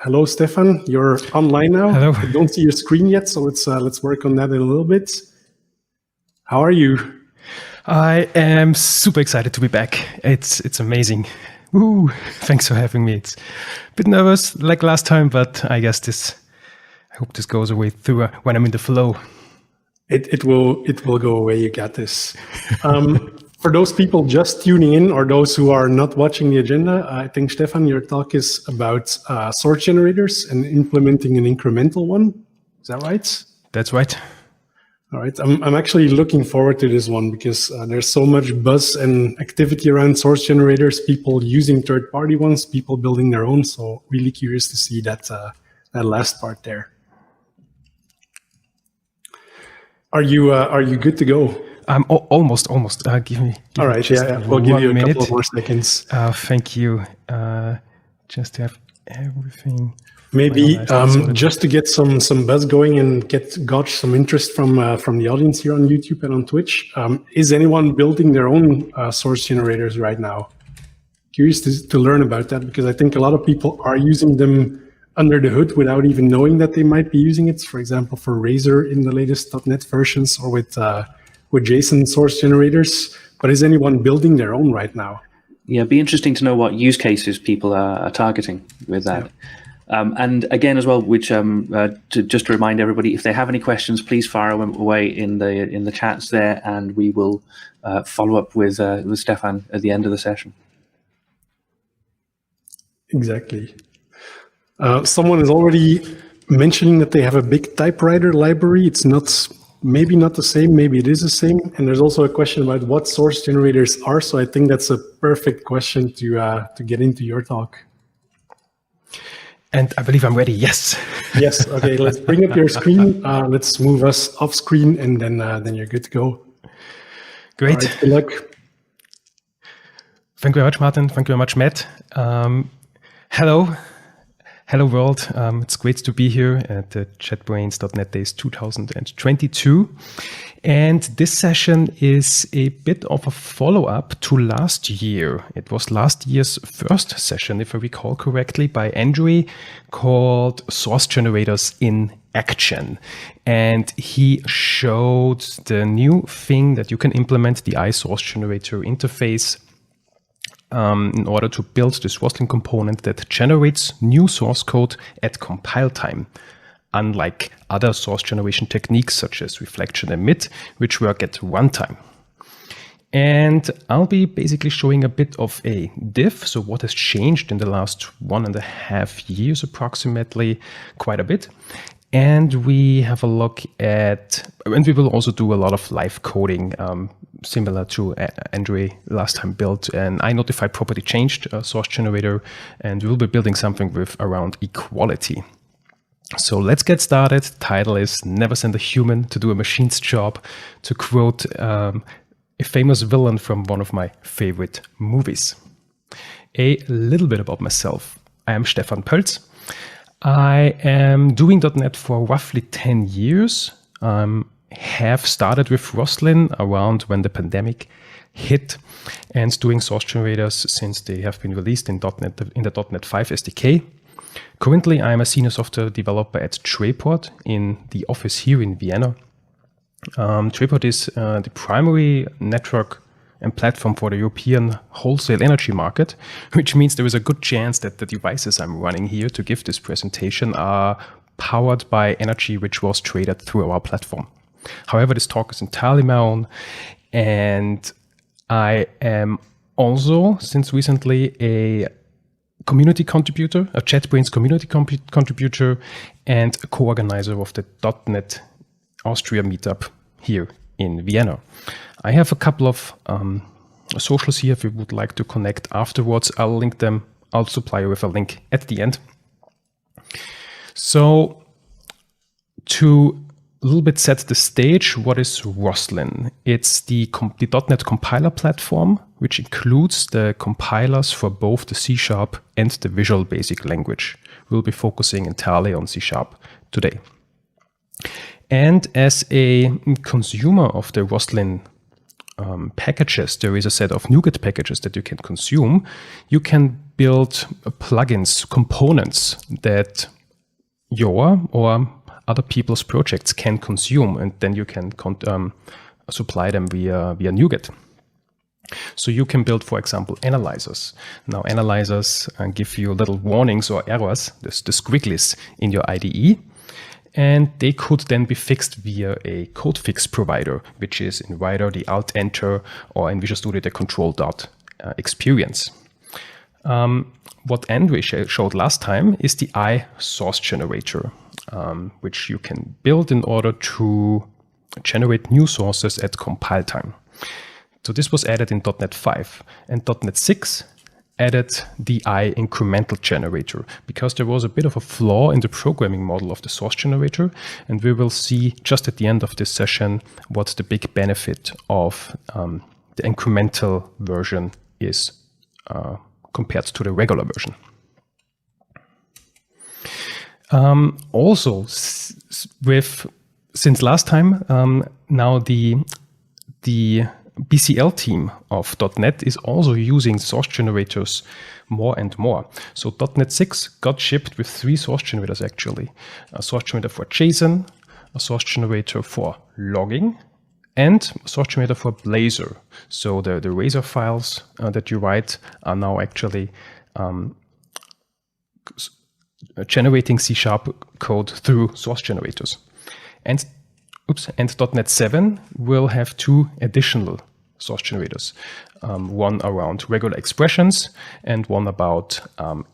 Hello, Stefan. You're online now. Hello. I don't see your screen yet, so let's work on that in a little bit. How are you? I am super excited to be back. It's amazing. Woo! Thanks for having me. It's a bit nervous like last time, but I guess I hope this goes away through when I'm in the flow. It will go away. You got this. For those people just tuning in or those who are not watching the agenda, I think, Stefan, your talk is about source generators and implementing an incremental one. Is that right? That's right. All right. I'm actually looking forward to this one because there's so much buzz and activity around source generators, people using third-party ones, people building their own. So really curious to see that last part there. Are you good to go? I'm almost. Give me. All right. Yeah. We'll give you a couple of more seconds. Thank you. Just to have everything. Maybe just to get some buzz going and gauge some interest from the audience here on YouTube and on Twitch. Is anyone building their own source generators right now? Curious to learn about that because I think a lot of people are using them under the hood without even knowing that they might be using it. For example, for Razor in the latest .NET versions or with JSON source generators. But is anyone building their own right now? Yeah, it'd be interesting to know what use cases people are targeting with that. Yeah. And again, as well, which just to remind everybody, if they have any questions, please fire them away in the chats there, and we will follow up with Stefan at the end of the session. Exactly. Someone is already mentioning that they have a big typewriter library. It's maybe not the same, maybe it is the same. And there's also a question about what source generators are. So I think that's a perfect question to get into your talk. And I believe I'm ready. Yes. Yes. Okay. Let's bring up your screen. Let's move us off screen, and then you're good to go. Great. Right, good luck. Thank you very much, Martin. Thank you very much, Matt. Hello, world. It's great to be here at the JetBrains.NET Days 2022. And this session is a bit of a follow-up to last year. It was last year's first session, if I recall correctly, by Andrew, called Source Generators in Action. And he showed the new thing that you can implement the iSource Generator interface in order to build this Roslyn component that generates new source code at compile time, unlike other source generation techniques such as reflection emit, which work at runtime. And I'll be basically showing a bit of a diff, so what has changed in the last 1.5 years approximately, quite a bit. And we have a look at, and we will also do a lot of live coding, similar to Andrew last time built an iNotify property changed source generator, and we'll be building something with around equality. So let's get started. Title is Never Send a Human to Do a Machine's Job, to quote a famous villain from one of my favorite movies. A little bit about myself. I am Stefan Pölz. I am doing .NET for roughly 10 years. Have started with Roslyn around when the pandemic hit, and doing source generators since they have been released in .NET in the .NET 5 SDK. Currently, I am a senior software developer at Trayport in the office here in Vienna. Trayport is the primary network and platform for the European wholesale energy market, which means there is a good chance that the devices I'm running here to give this presentation are powered by energy which was traded through our platform. However, this talk is entirely my own, and I am also, since recently, a community contributor, a JetBrains community contributor, and a co-organizer of the .NET Austria meetup here in Vienna. I have a couple of socials here if you would like to connect afterwards. I'll link them. I'll supply you with a link at the end. So to a little bit set the stage, what is Roslyn? It's the .NET compiler platform, which includes the compilers for both the C# and the Visual Basic language. We'll be focusing entirely on C# today. And as a consumer of the Roslyn packages, there is a set of NuGet packages that you can consume, you can build plugins, components that your or other people's projects can consume, and then you can supply them via NuGet. So you can build, for example, analyzers. Now, analyzers give you little warnings or errors, the squigglies in your IDE, and they could then be fixed via a code fix provider, which is in Rider the Alt-Enter, or in Visual Studio the Control Dot experience. What Andre showed last time is the I source generator, which you can build in order to generate new sources at compile time. So this was added in .NET 5, and .NET 6 added the I incremental generator, because there was a bit of a flaw in the programming model of the source generator, and we will see just at the end of this session what the big benefit of the incremental version is compared to the regular version. Also, since last time, now the BCL team of .NET is also using source generators more and more. So .NET 6 got shipped with 3 source generators actually. A source generator for JSON, a source generator for logging, and a source generator for Blazor. So the Razor files that you write are now actually generating C# code through source generators. And .NET 7 will have 2 additional source generators, one around regular expressions and one about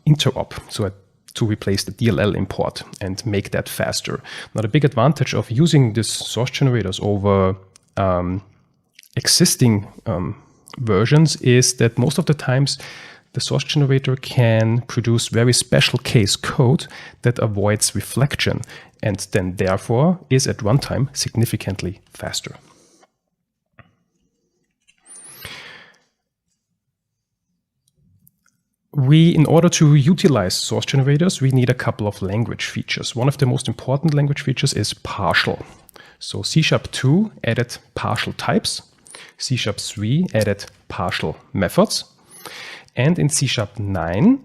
interop, so to replace the DLL import and make that faster. Now, the big advantage of using these source generators over existing versions is that most of the times the source generator can produce very special case code that avoids reflection, and then therefore is at runtime significantly faster. In order to utilize source generators, we need a couple of language features. One of the most important language features is partial. So C#2 added partial types, C#3 added partial methods, and in C#9,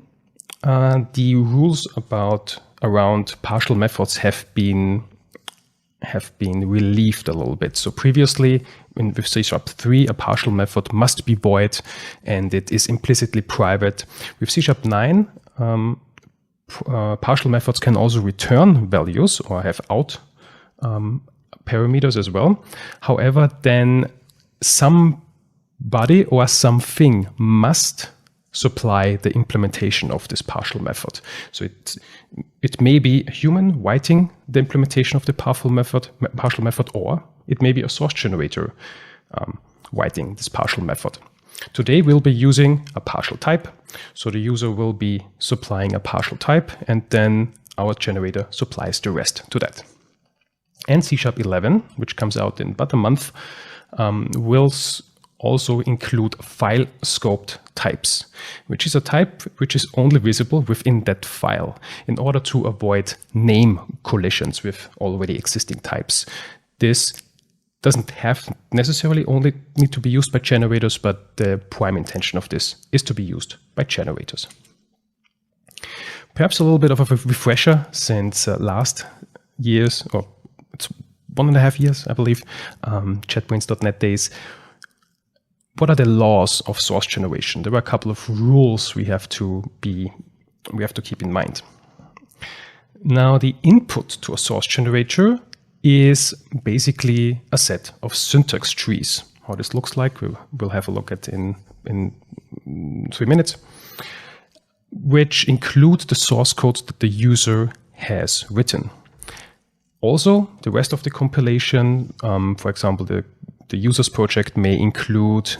the rules around partial methods have been relieved a little bit. So previously, with C#3, a partial method must be void, and it is implicitly private. With C#9, partial methods can also return values or have out parameters as well. However, then somebody or something must supply the implementation of this partial method. So it may be a human writing the implementation of the partial method, or it may be a source generator writing this partial method. Today we'll be using a partial type. So the user will be supplying a partial type, and then our generator supplies the rest to that. And C#11, which comes out in about a month, will also include file scoped types, which is a type which is only visible within that file in order to avoid name collisions with already existing types. This doesn't have necessarily only need to be used by generators, but the prime intention of this is to be used by generators. Perhaps a little bit of a refresher since last year's, or it's 1.5 years, I believe, JetBrains.net days. What are the laws of source generation? There are a couple of rules we have to keep in mind. Now, the input to a source generator is basically a set of syntax trees. How this looks like, we'll have a look at in 3 minutes, which include the source code that the user has written. Also, the rest of the compilation, for example, the user's project may include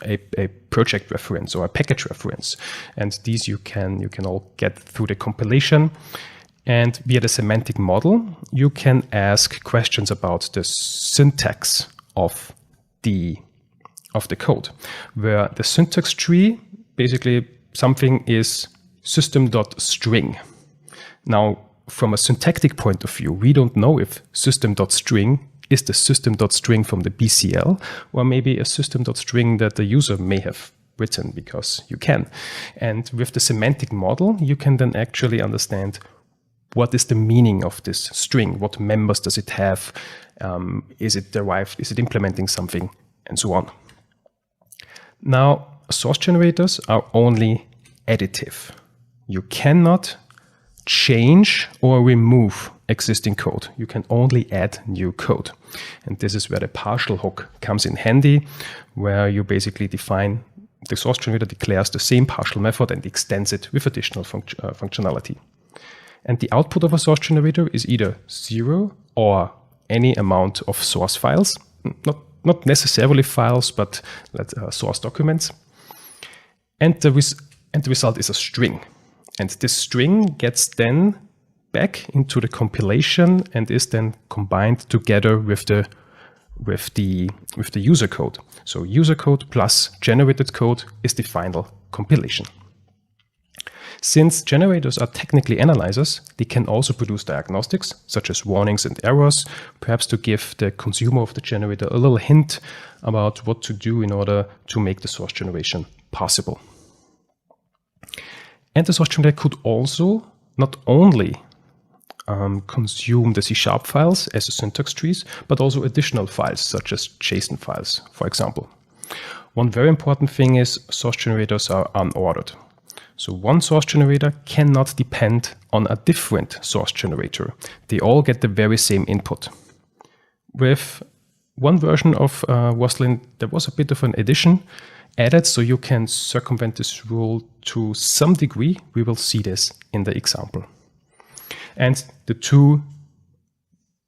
a project reference or a package reference, and these you can all get through the compilation. And via the semantic model, you can ask questions about the syntax of the code, where the syntax tree, basically something is system.string. Now, from a syntactic point of view, we don't know if system.string is the system.string from the BCL, or maybe a system.string that the user may have written, because you can. And with the semantic model, you can then actually understand what is the meaning of this string, what members does it have, is it derived, is it implementing something, and so on. Now, source generators are only additive. You cannot change or remove existing code. You can only add new code. And this is where the partial hook comes in handy, where you basically define the source generator declares the same partial method and extends it with additional functionality. And the output of a source generator is either 0 or any amount of source files, not necessarily files, but source documents. And the result is a string. And this string gets then back into the compilation and is then combined together with the user code. So user code plus generated code is the final compilation. Since generators are technically analyzers, they can also produce diagnostics, such as warnings and errors, perhaps to give the consumer of the generator a little hint about what to do in order to make the source generation possible. And the source generator could also not only consume the C# files as syntax trees, but also additional files, such as JSON files, for example. One very important thing is source generators are unordered. So one source generator cannot depend on a different source generator. They all get the very same input. With one version of Roslyn, there was a bit of an addition added, so you can circumvent this rule to some degree. We will see this in the example. And the two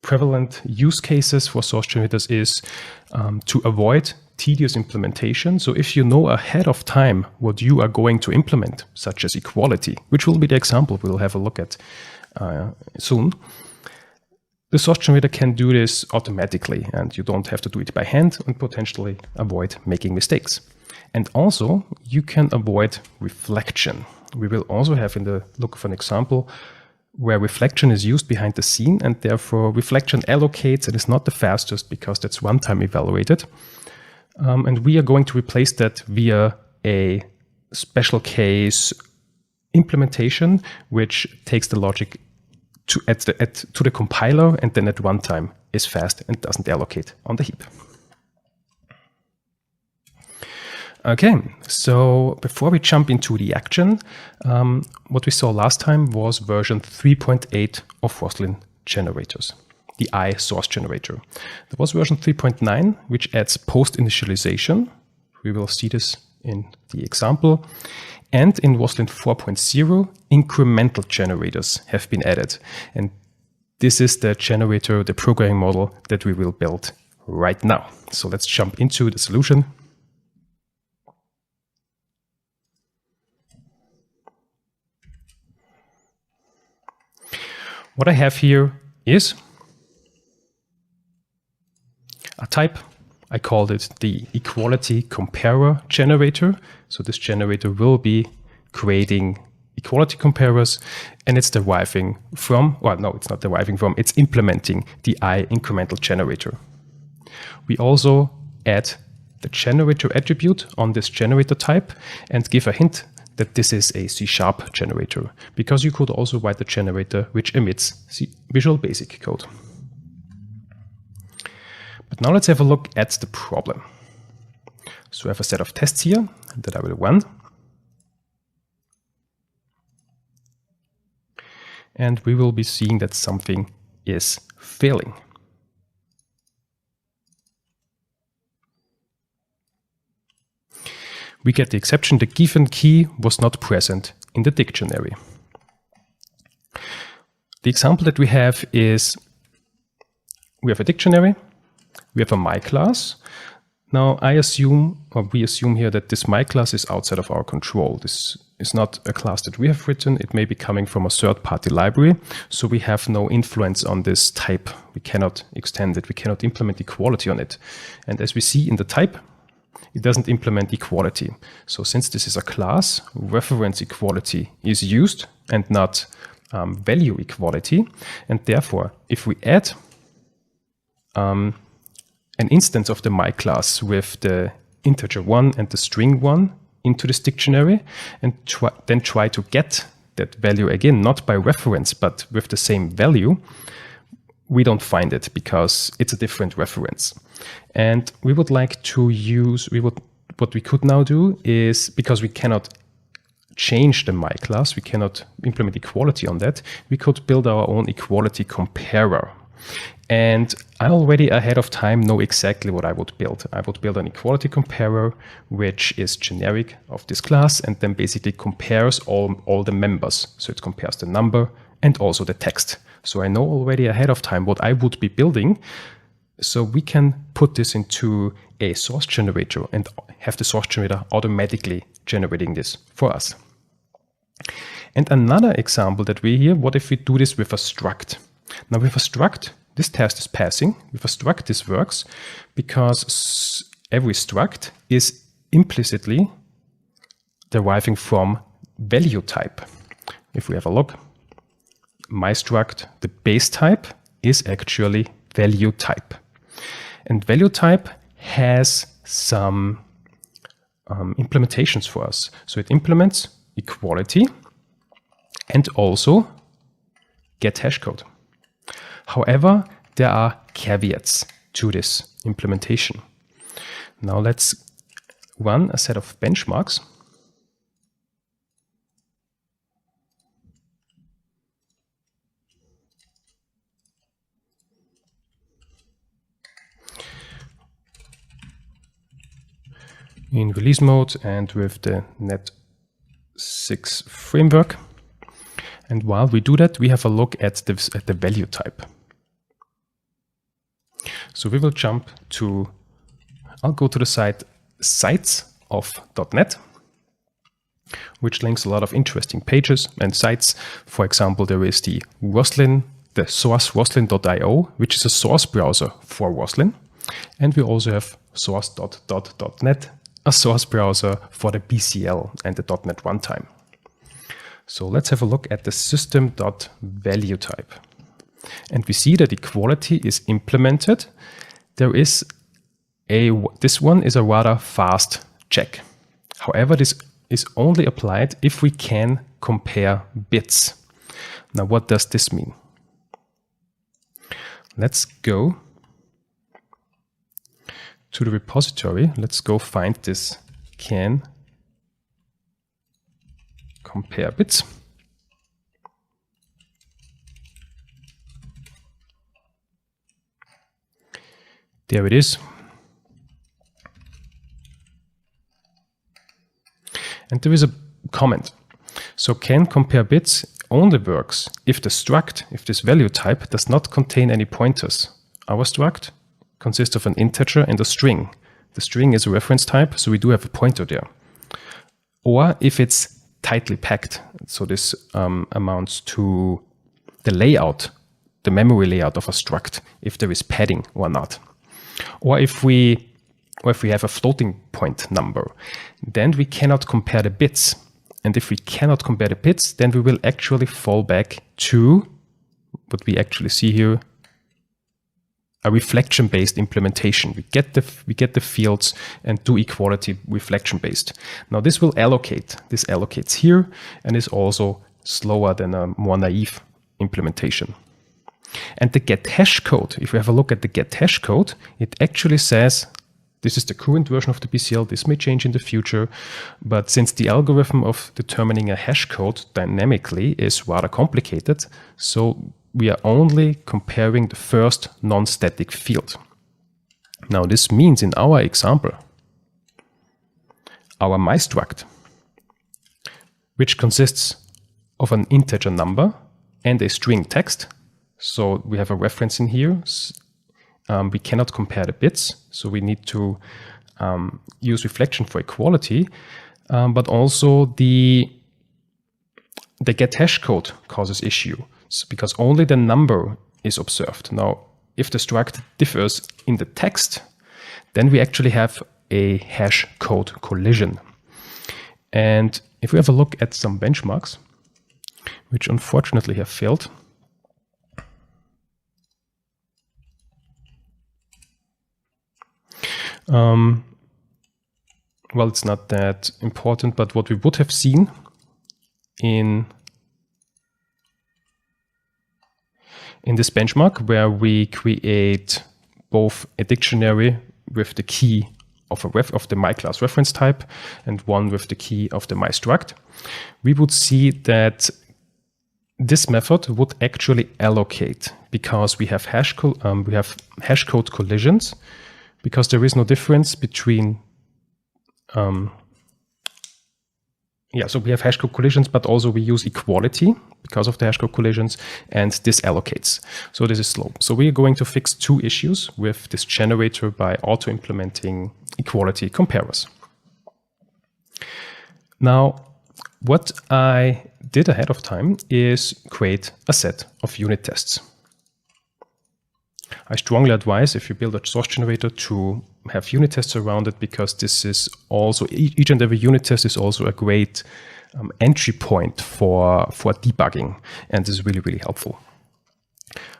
prevalent use cases for source generators is to avoid tedious implementation. So if you know ahead of time what you are going to implement, such as equality, which will be the example we'll have a look at soon, the source generator can do this automatically, and you don't have to do it by hand and potentially avoid making mistakes. And also, you can avoid reflection. We will also have in the look of an example where reflection is used behind the scene, and therefore reflection allocates and is not the fastest because that's runtime evaluated. And we are going to replace that via a special case implementation, which takes the logic to the compiler and then at runtime is fast and doesn't allocate on the heap. Okay, so before we jump into the action, what we saw last time was version 3.8 of Roslyn generators, the I source generator. There was version 3.9, which adds post-initialization. We will see this in the example. And in Roslyn 4.0, incremental generators have been added. And this is the generator, the programming model that we will build right now. So let's jump into the solution. What I have here is a type. I called it the equality comparer generator. So this generator will be creating equality comparers, and it's deriving from, well, no, it's not deriving from, it's implementing the I incremental generator. We also add the generator attribute on this generator type and give a hint that this is a C# generator, because you could also write the generator which emits Visual Basic code. But now let's have a look at the problem. So I have a set of tests here that I will run. And we will be seeing that something is failing. We get the exception, the given key was not present in the dictionary. The example that we have is, we have a dictionary, we have a my class. Now I assume, or we assume here, that this my class is outside of our control. This is not a class that we have written. It may be coming from a third-party library, so we have no influence on this type. We cannot extend it. We cannot implement equality on it. And as we see in the type, it doesn't implement equality. So since this is a class, reference equality is used and not value equality. And therefore, if we add an instance of the my class with the integer 1 and the string 1 into this dictionary, and then try to get that value again, not by reference, but with the same value, we don't find it because it's a different reference. And we would like to use, what we could now do is, because we cannot change the my class, we cannot implement equality on that, we could build our own equality comparer. And I already ahead of time know exactly what I would build. I would build an equality comparer, which is generic of this class, and then basically compares all the members. So it compares the number and also the text. So I know already ahead of time what I would be building. So we can put this into a source generator and have the source generator automatically generating this for us. And another example that we hear, what if we do this with a struct? Now with a struct, this test is passing. With a struct, this works because every struct is implicitly deriving from value type. If we have a look, my struct, the base type is actually value type. And value type has some implementations for us. So it implements equality and also get hashcode. However, there are caveats to this implementation. Now let's run a set of benchmarks. In release mode and with the Net 6 framework. And while we do that, we have a look at the value type. So we will jump to, I'll go to the site sites of .NET, which links a lot of interesting pages and sites. For example, there is the Roslyn, the source roslyn.io, which is a source browser for Roslyn. And we also have source.net, a source browser for the BCL and the .NET runtime. So let's have a look at the system.valueType. And we see that equality is implemented. There is this one is a rather fast check. However, this is only applied if we can compare bits. Now, what does this mean? Let's go to the repository. Let's go find this can compare bits. There it is. And there is a comment. So can compare bits only works if the struct, if this value type does not contain any pointers. Our struct consists of an integer and a string. The string is a reference type, so we do have a pointer there. Or if it's tightly packed, so this amounts to the layout, the memory layout of a struct, if there is padding or not. Or if we have a floating point number, then we cannot compare the bits. And if we cannot compare the bits, then we will actually fall back to what we actually see here, a reflection-based implementation. We get the fields and do equality reflection-based. Now this will allocate. This allocates here and is also slower than a more naive implementation. And the get hash code, if we have a look at the get hash code, it actually says this is the current version of the BCL. This may change in the future, but since the algorithm of determining a hash code dynamically is rather complicated, so we are only comparing the first non-static field. Now this means in our example, our myStruct, which consists of an integer number and a string text. So we have a reference in here. We cannot compare the bits, so we need to use reflection for equality, but also the get hash code causes issue because only the number is observed. Now, if the struct differs in the text, then we actually have a hash code collision. And if we have a look at some benchmarks, which unfortunately have failed, Well, it's not that important, but what we would have seen in this benchmark, where we create both a dictionary with the key of the my class reference type and one with the key of the my struct, we would see that this method would actually allocate, because we have hash code collisions, because there is no difference between so we have hash code collisions, but also we use equality because of the hash code collisions, and this allocates. So this is slow. So we are going to fix two issues with this generator by auto-implementing equality comparers. Now, what I did ahead of time is create a set of unit tests. I strongly advise, if you build a source generator, to have unit tests around it, because this is also, each and every unit test is also a great entry point for debugging, and this is really, really helpful.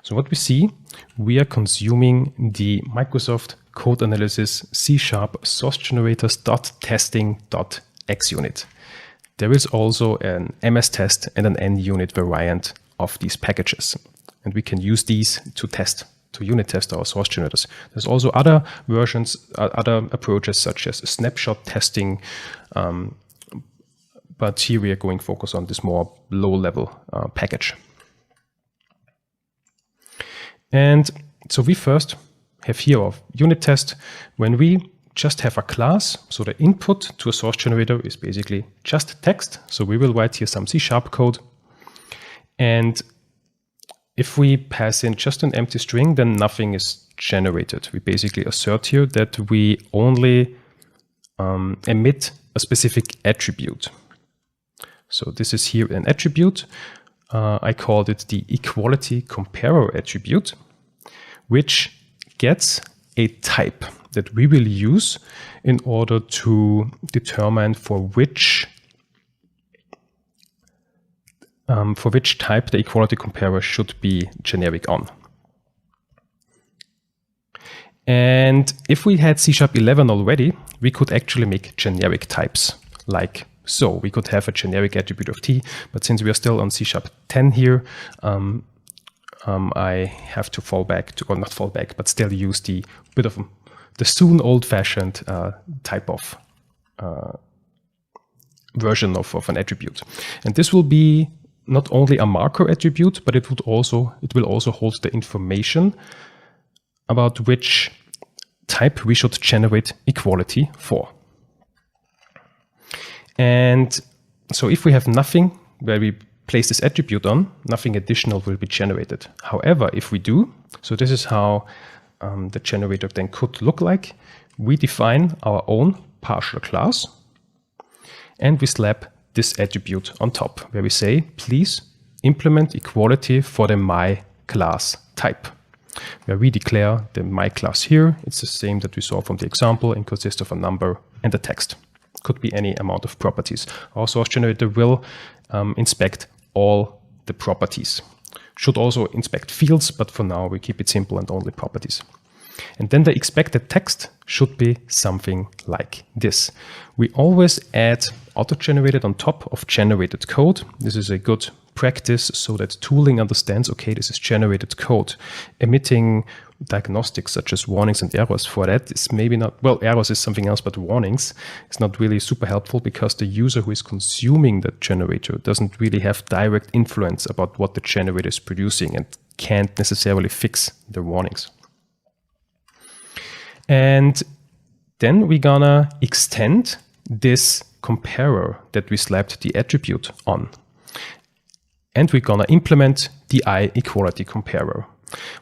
So what we see, we are consuming the Microsoft Code Analysis C# source generators.testing.xunit. There is also an MS test and an NUnit variant of these packages, and we can use these to unit test our source generators. There's also other versions, other approaches such as snapshot testing, but here we are going to focus on this more low-level package. And so we first have here our unit test when we just have a class. So the input to a source generator is basically just text. So we will write here some C# code. And if we pass in just an empty string, then nothing is generated. We basically assert here that we only emit a specific attribute. So this is here an attribute. I called it the equality comparer attribute, which gets a type that we will use in order to determine for which type the equality comparer should be generic on. And if we had C#11 already, we could actually make generic types like so. We could have a generic attribute of t, but since we are still on C#10 here, I have to fall back to, or not fall back, but still use the bit of the soon old-fashioned type of version of an attribute. And this will be not only a marker attribute, but it will also hold the information about which type we should generate equality for. And so if we have nothing where we place this attribute on, nothing additional will be generated. However, if we do, so this is how the generator then could look like. We define our own partial class, and we slap this attribute on top, where we say, please implement equality for the my class type, where we declare the my class here. It's the same that we saw from the example and consists of a number and a text. Could be any amount of properties. Our source generator will inspect all the properties. Should also inspect fields, but for now we keep it simple and only properties. And then the expected text should be something like this. We always add auto-generated on top of generated code. This is a good practice so that tooling understands, okay, this is generated code. Emitting diagnostics such as warnings and errors for that is maybe not, well, errors is something else, but warnings is not really super helpful, because the user who is consuming the generator doesn't really have direct influence about what the generator is producing and can't necessarily fix the warnings. And then we're gonna extend this comparer that we slapped the attribute on. And we're gonna implement the I equality comparer.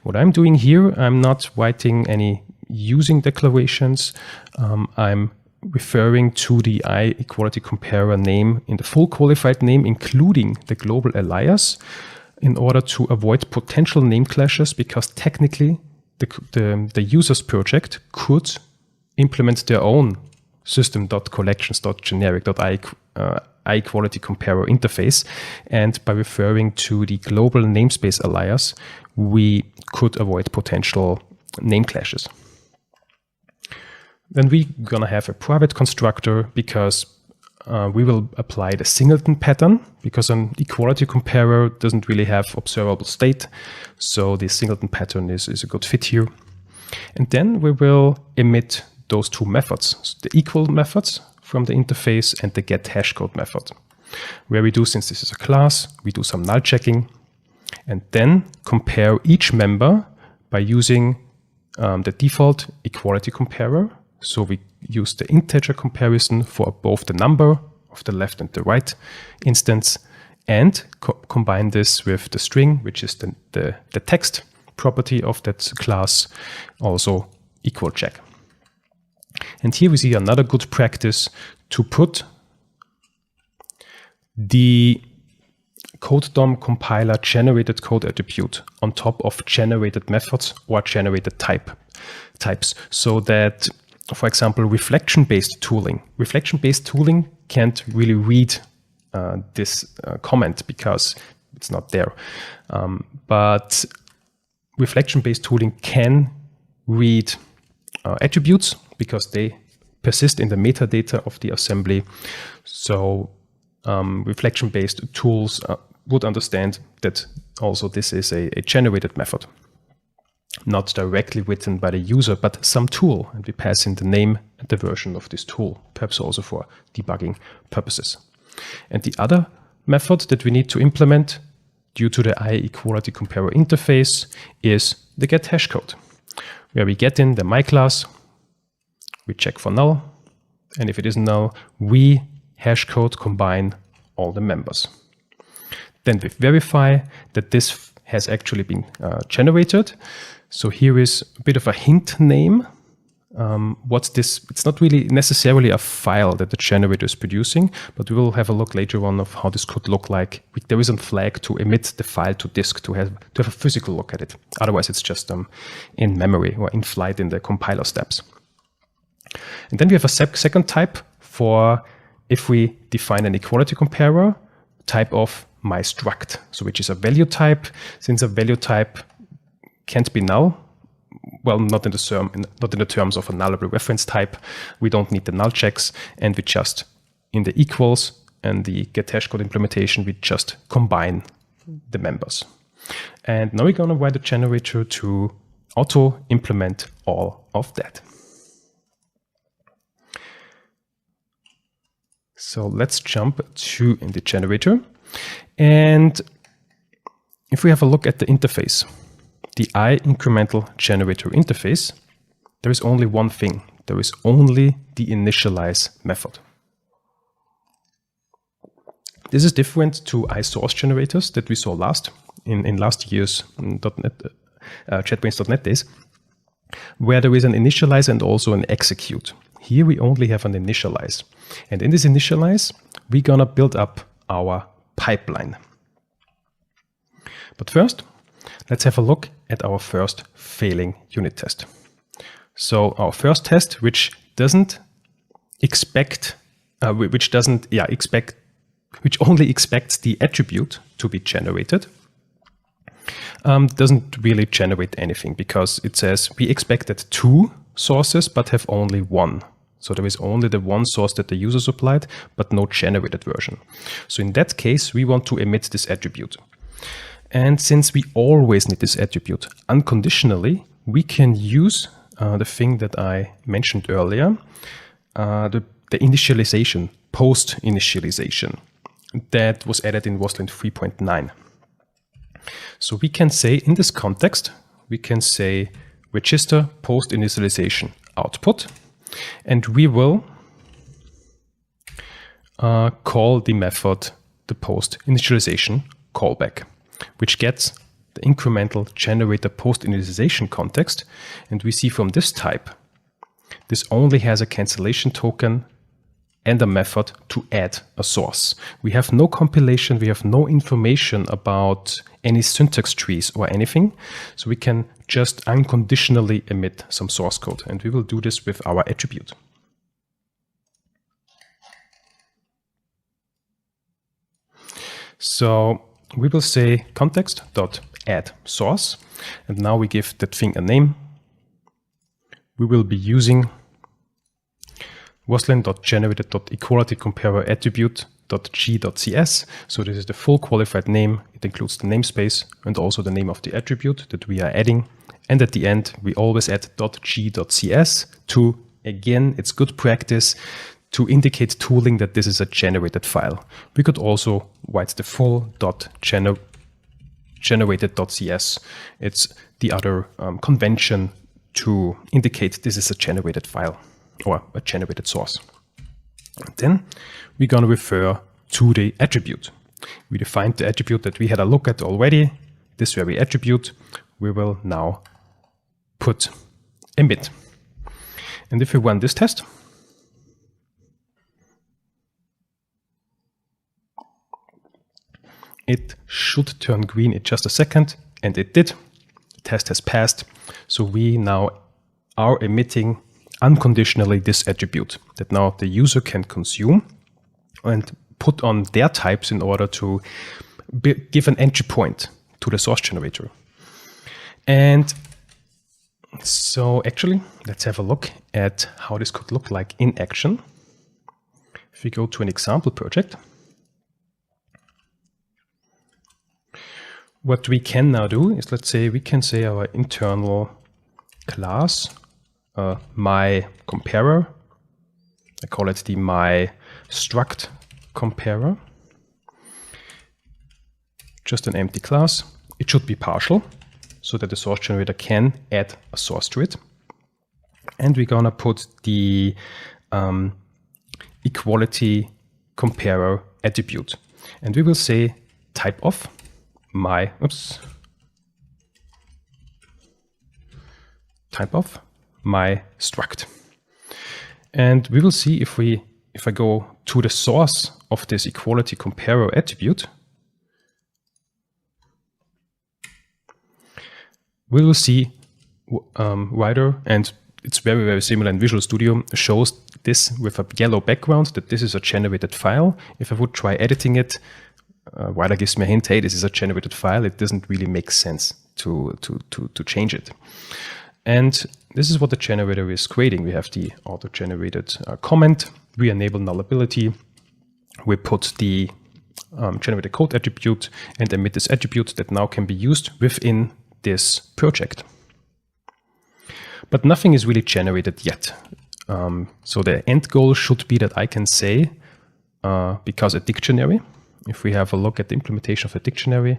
What I'm doing here, I'm not writing any using declarations. I'm referring to the I equality comparer name in the full qualified name, including the global alias, in order to avoid potential name clashes, because technically the user's project could implement their own system.collections.generic.I equality comparer interface. And by referring to the global namespace alias, we could avoid potential name clashes. Then we're going to have a private constructor because we will apply the singleton pattern, because an equality comparer doesn't really have observable state. So the singleton pattern is a good fit here. And then we will emit those two methods, the equal methods from the interface and the get hashcode method, where we do, since this is a class, we do some null checking and then compare each member by using the default equality comparer. So we use the integer comparison for both the number of the left and the right instance, and combine this with the string, which is the text property of that class, also equal check. And here we see another good practice to put the CodeDOM compiler generated code attribute on top of generated methods or generated types, so that, for example, reflection-based tooling can't really read this comment because it's not there. But reflection-based tooling can read attributes because they persist in the metadata of the assembly. So reflection-based tools would understand that also this is a generated method, not directly written by the user, but some tool, and we pass in the name and the version of this tool, perhaps also for debugging purposes. And the other method that we need to implement due to the equality comparer interface is the get hashcode, where we get in the my class, we check for null, and if it is null, we hashcode combine all the members. Then we verify that this has actually been generated. So here is a bit of a hint name. What's this? It's not really necessarily a file that the generator is producing, but we will have a look later on of how this could look like. There is a flag to emit the file to disk to have a physical look at it. Otherwise, it's just in memory or in flight in the compiler steps. And then we have a second type for if we define an equality comparer, type of myStruct, so which is a value type. Since a value type can't be null, well, not in the terms of a nullable reference type, we don't need the null checks, and we just, in the equals and the get hashcode implementation, we just combine the members. And now we're going to write a generator to auto implement all of that. So let's jump to in the generator. And if we have a look at the interface, the incremental generator interface, there is only one thing. There is only the initialize method. This is different to iSource generators that we saw in last year's JetBrains.net days, where there is an initialize and also an execute. Here we only have an initialize. And in this initialize, we're going to build up our pipeline. But first, let's have a look at our first failing unit test. So our first test, which only expects the attribute to be generated, doesn't really generate anything because it says we expected 2 sources but have only 1. So there is only the one source that the user supplied, but no generated version. So in that case, we want to emit this attribute. And since we always need this attribute unconditionally, we can use the thing that I mentioned earlier, the initialization, post-initialization that was added in Roslyn 3.9. So we can say in this context, we can say register post-initialization output, and we will call the method the post-initialization callback, which gets the incremental generator post-initialization context. And we see from this type, this only has a cancellation token and a method to add a source. We have no compilation, we have no information about any syntax trees or anything. So we can just unconditionally emit some source code. And we will do this with our attribute. So we will say context.add source. And now we give that thing a name. We will be using Roslyn.generated.equalityComparer attribute.g.cs. So this is the full qualified name. It includes the namespace and also the name of the attribute that we are adding. And at the end, we always add .g.cs to, again, it's good practice to indicate tooling that this is a generated file. We could also write the full generated.cs. It's the other convention to indicate this is a generated file or a generated source. And then we're going to refer to the attribute. We defined the attribute that we had a look at already. This very attribute we will now put emit. And if we run this test, it should turn green in just a second, and it did. The test has passed. So we now are emitting unconditionally this attribute that now the user can consume and put on their types in order to give an entry point to the source generator. And so actually, let's have a look at how this could look like in action. If we go to an example project, what we can now do is, let's say, we can say our internal class, my comparer. I call it the my struct comparer. Just an empty class. It should be partial so that the source generator can add a source to it. And we're gonna put the equality comparer attribute. And we will say type of my, type of my struct. And we will see if I go to the source of this equality comparer attribute, we will see writer, and it's very, very similar in Visual Studio, shows this with a yellow background that this is a generated file. If I would try editing it, writer gives me a hint, hey, this is a generated file. It doesn't really make sense to change it. And this is what the generator is creating. We have the auto-generated comment. We enable nullability. We put the generated code attribute and emit this attribute that now can be used within this project. But nothing is really generated yet. So the end goal should be that I can say, because a dictionary, if we have a look at the implementation of a dictionary,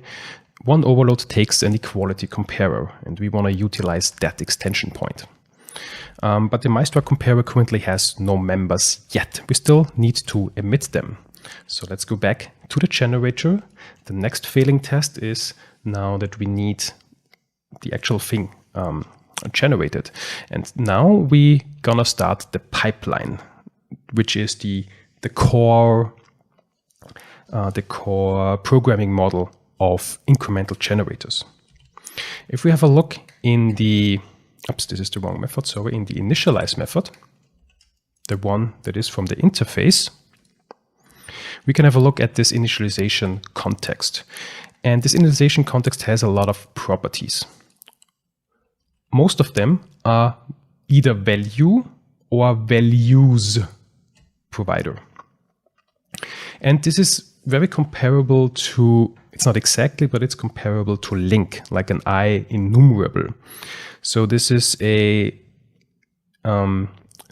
one overload takes an equality comparer, and we want to utilize that extension point. But the MyStruct comparer currently has no members yet. We still need to emit them. So let's go back to the generator. The next failing test is now that we need the actual thing generated. And now we're gonna start the pipeline, which is the core programming model of incremental generators. If we have a look in the, this is the wrong method, sorry, in the initialize method, the one that is from the interface, we can have a look at this initialization context. And this initialization context has a lot of properties. Most of them are either value or values provider. And this is very comparable to, it's not exactly, but it's comparable to link, like an I enumerable. So this is a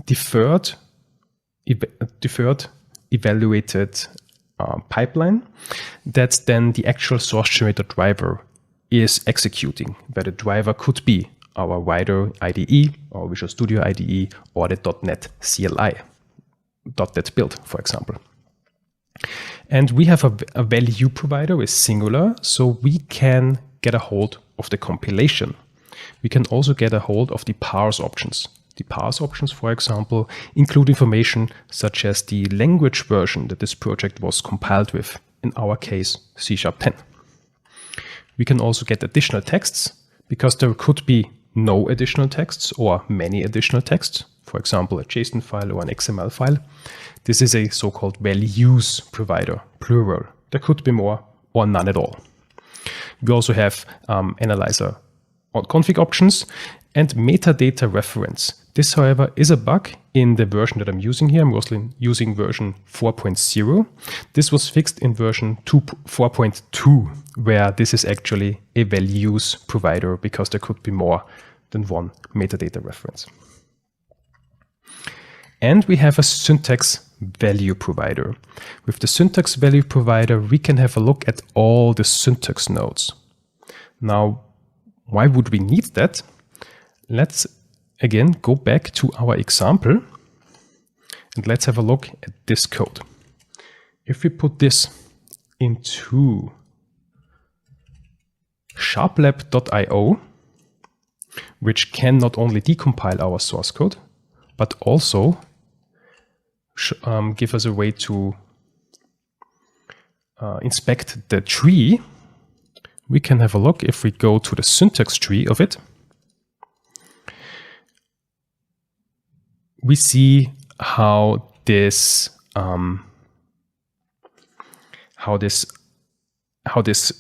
deferred evaluated pipeline that then the actual source generator driver is executing, where the driver could be our writer IDE or Visual Studio IDE or the .NET CLI, .NET build, for example. And we have a value provider is singular, so we can get a hold of the compilation. We can also get a hold of the parse options. The parse options, for example, include information such as the language version that this project was compiled with, in our case, C#10. We can also get additional texts, because there could be no additional texts or many additional texts, for example, a JSON file or an XML file. This is a so-called values provider, plural. There could be more or none at all. We also have analyzer config options, and metadata reference. This, however, is a bug in the version that I'm using here. I'm Roslyn using version 4.0. This was fixed in version 4.2, where this is actually a values provider because there could be more than one metadata reference. And we have a syntax value provider. With the syntax value provider, we can have a look at all the syntax nodes. Now, why would we need that? Let's again go back to our example and let's have a look at this code. If we put this into sharplab.io, which can not only decompile our source code, but also give us a way to inspect the tree, we can have a look. If we go to the syntax tree of it, we see how this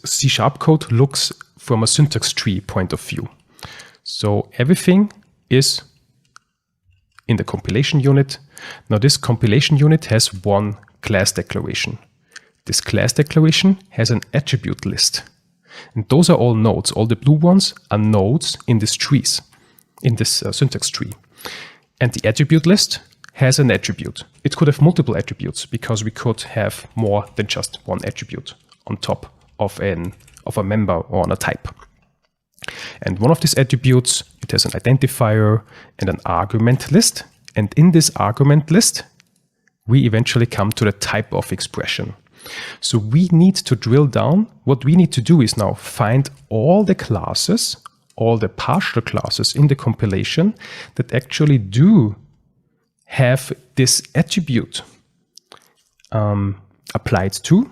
C# code looks from a syntax tree point of view. So everything is in the compilation unit. Now this compilation unit has one class declaration. This class declaration has an attribute list. And those are all nodes. All the blue ones are nodes in this trees, in this syntax tree. And the attribute list has an attribute. It could have multiple attributes because we could have more than just one attribute on top of a member or on a type. And one of these attributes, it has an identifier and an argument list. And in this argument list, we eventually come to the type of expression. So we need to drill down. What we need to do is now find all the classes, all the partial classes in the compilation that actually do have this attribute applied to,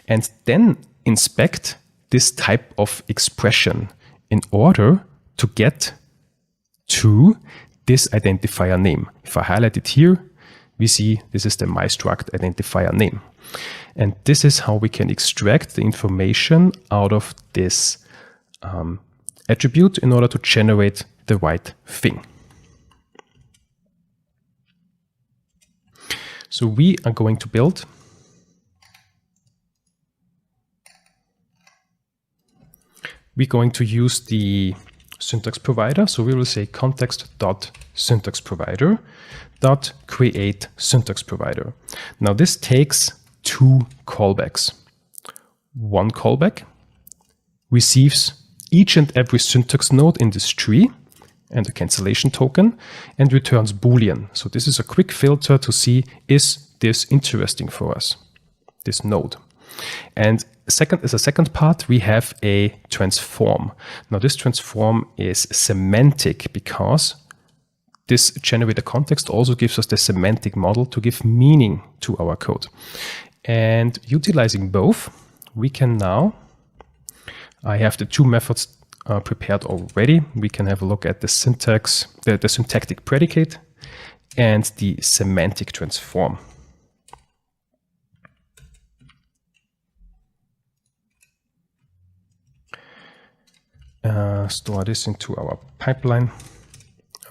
and then inspect this type of expression in order to get to this identifier name. If I highlight it here, we see this is the mystruct identifier name. And this is how we can extract the information out of this attribute in order to generate the right thing. So we are going to build use the syntax provider. So we will say context.syntaxprovider.create syntax provider. Now this takes two callbacks. One callback receives each and every syntax node in this tree and a cancellation token and returns Boolean. So this is a quick filter to see, is this interesting for us, this node? And as a second part, we have a transform. Now this transform is semantic because this generator context also gives us the semantic model to give meaning to our code. And utilizing both, we can now, I have the two methods prepared already. We can have a look at the syntax, the syntactic predicate and the semantic transform. Store this into our pipeline.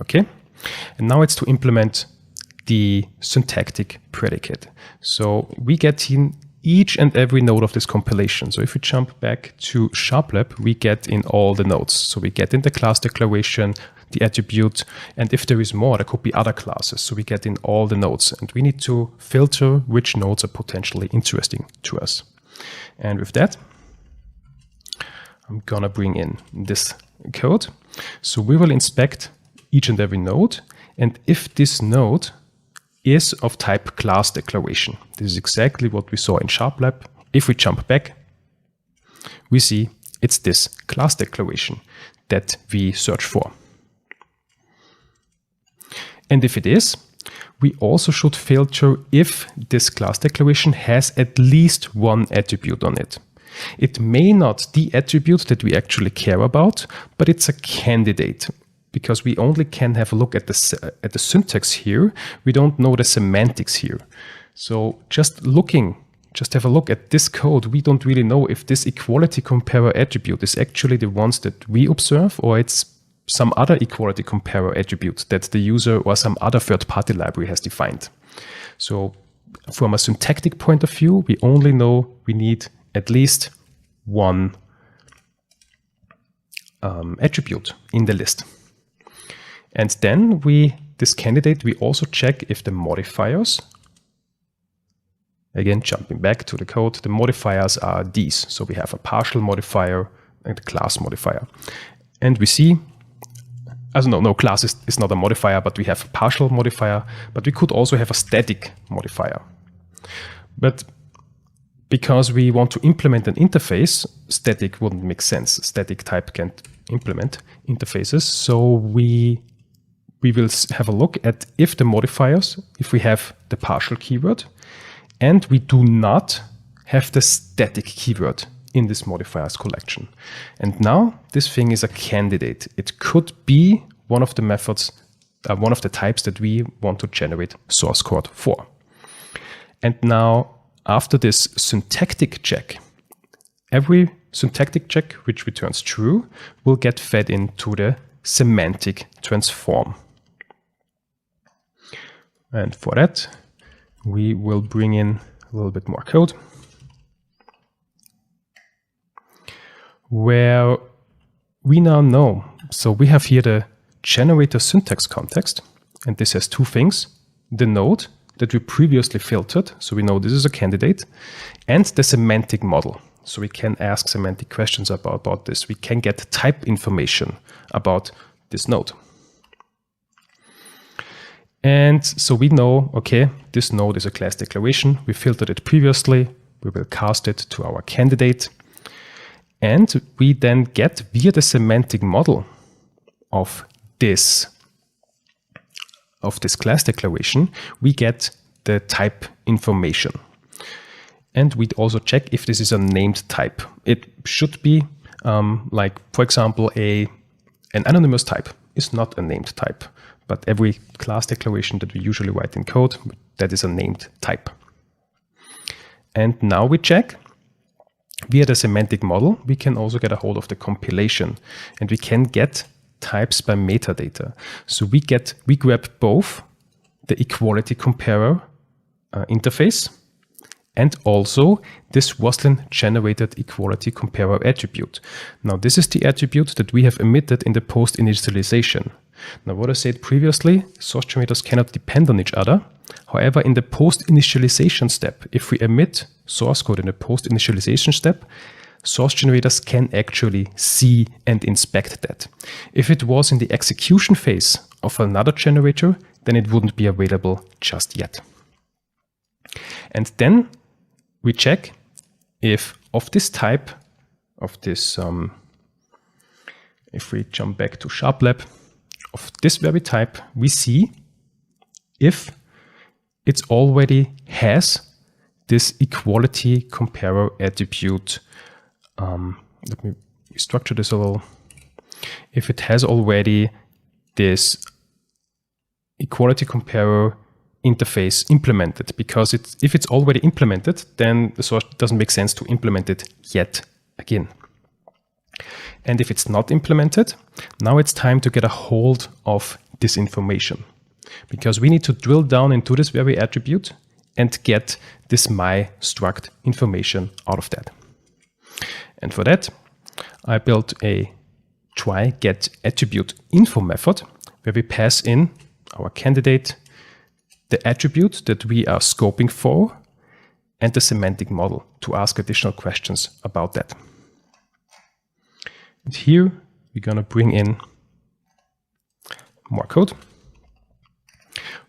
Okay. And now it's to implement the syntactic predicate. So we get in each and every node of this compilation. So if we jump back to SharpLab, we get in all the nodes. So we get in the class declaration, the attribute, and if there is more, there could be other classes. So we get in all the nodes, and we need to filter which nodes are potentially interesting to us. And with that, I'm gonna bring in this code. So we will inspect each and every node, and if this node is of type class declaration, this is exactly what we saw in SharpLab. If we jump back, we see it's this class declaration that we search for. And if it is, we also should filter if this class declaration has at least one attribute on it. It may not the attribute that we actually care about, but it's a candidate, because we only can have a look at the syntax here. We don't know the semantics here. So just looking just have a look at this code, we don't really know if this equality comparer attribute is actually the ones that we observe, or it's some other equality comparer attribute that the user or some other third-party library has defined. So from a syntactic point of view, we only know we need at least one attribute in the list. And then this candidate, we also check if the modifiers, again, jumping back to the code, the modifiers are these. So we have a partial modifier and a class modifier. And we see, no, class is not a modifier, but we have a partial modifier, but we could also have a static modifier. But because we want to implement an interface, static wouldn't make sense. Static type can't implement interfaces. So we will have a look at if the modifiers, if we have the partial keyword, and we do not have the static keyword in this modifiers collection. And now this thing is a candidate. It could be one of the methods, one of the types that we want to generate source code for. And now after this syntactic check, every syntactic check which returns true will get fed into the semantic transform. And for that, we will bring in a little bit more code where we now know. So we have here the generator syntax context, and this has two things: the node that we previously filtered, so we know this is a candidate, and the semantic model. So we can ask semantic questions about this. We can get type information about this node. And so we know, okay, this node is a class declaration. We filtered it previously. We will cast it to our candidate. And we then get, via the semantic model of this class declaration, we get the type information. And we also check if this is a named type. It should be like, for example, an anonymous type is not a named type. But every class declaration that we usually write in code, that is a named type. And now we check, via the semantic model, we can also get a hold of the compilation, and we can get types by metadata. So we grab both the equality comparer interface and also this Roslyn generated equality comparer attribute. Now this is the attribute that we have emitted in the post initialization. Now what I said previously, source generators cannot depend on each other. However, in the post initialization step, if we emit source code in the post initialization step, source generators can actually see and inspect that. If it was in the execution phase of another generator, then it wouldn't be available just yet. And then we check if of this type, if we jump back to SharpLab, of this very type, we see if it already has this equality comparer attribute. Let me restructure this a little. If it has already this equality comparer interface implemented, because if it's already implemented, then the source doesn't make sense to implement it yet again. And if it's not implemented, now it's time to get a hold of this information, because we need to drill down into this very attribute and get this my struct information out of that. And for that, I built a try get attribute info method where we pass in our candidate, the attribute that we are scoping for, and the semantic model to ask additional questions about that. And here we're going to bring in more code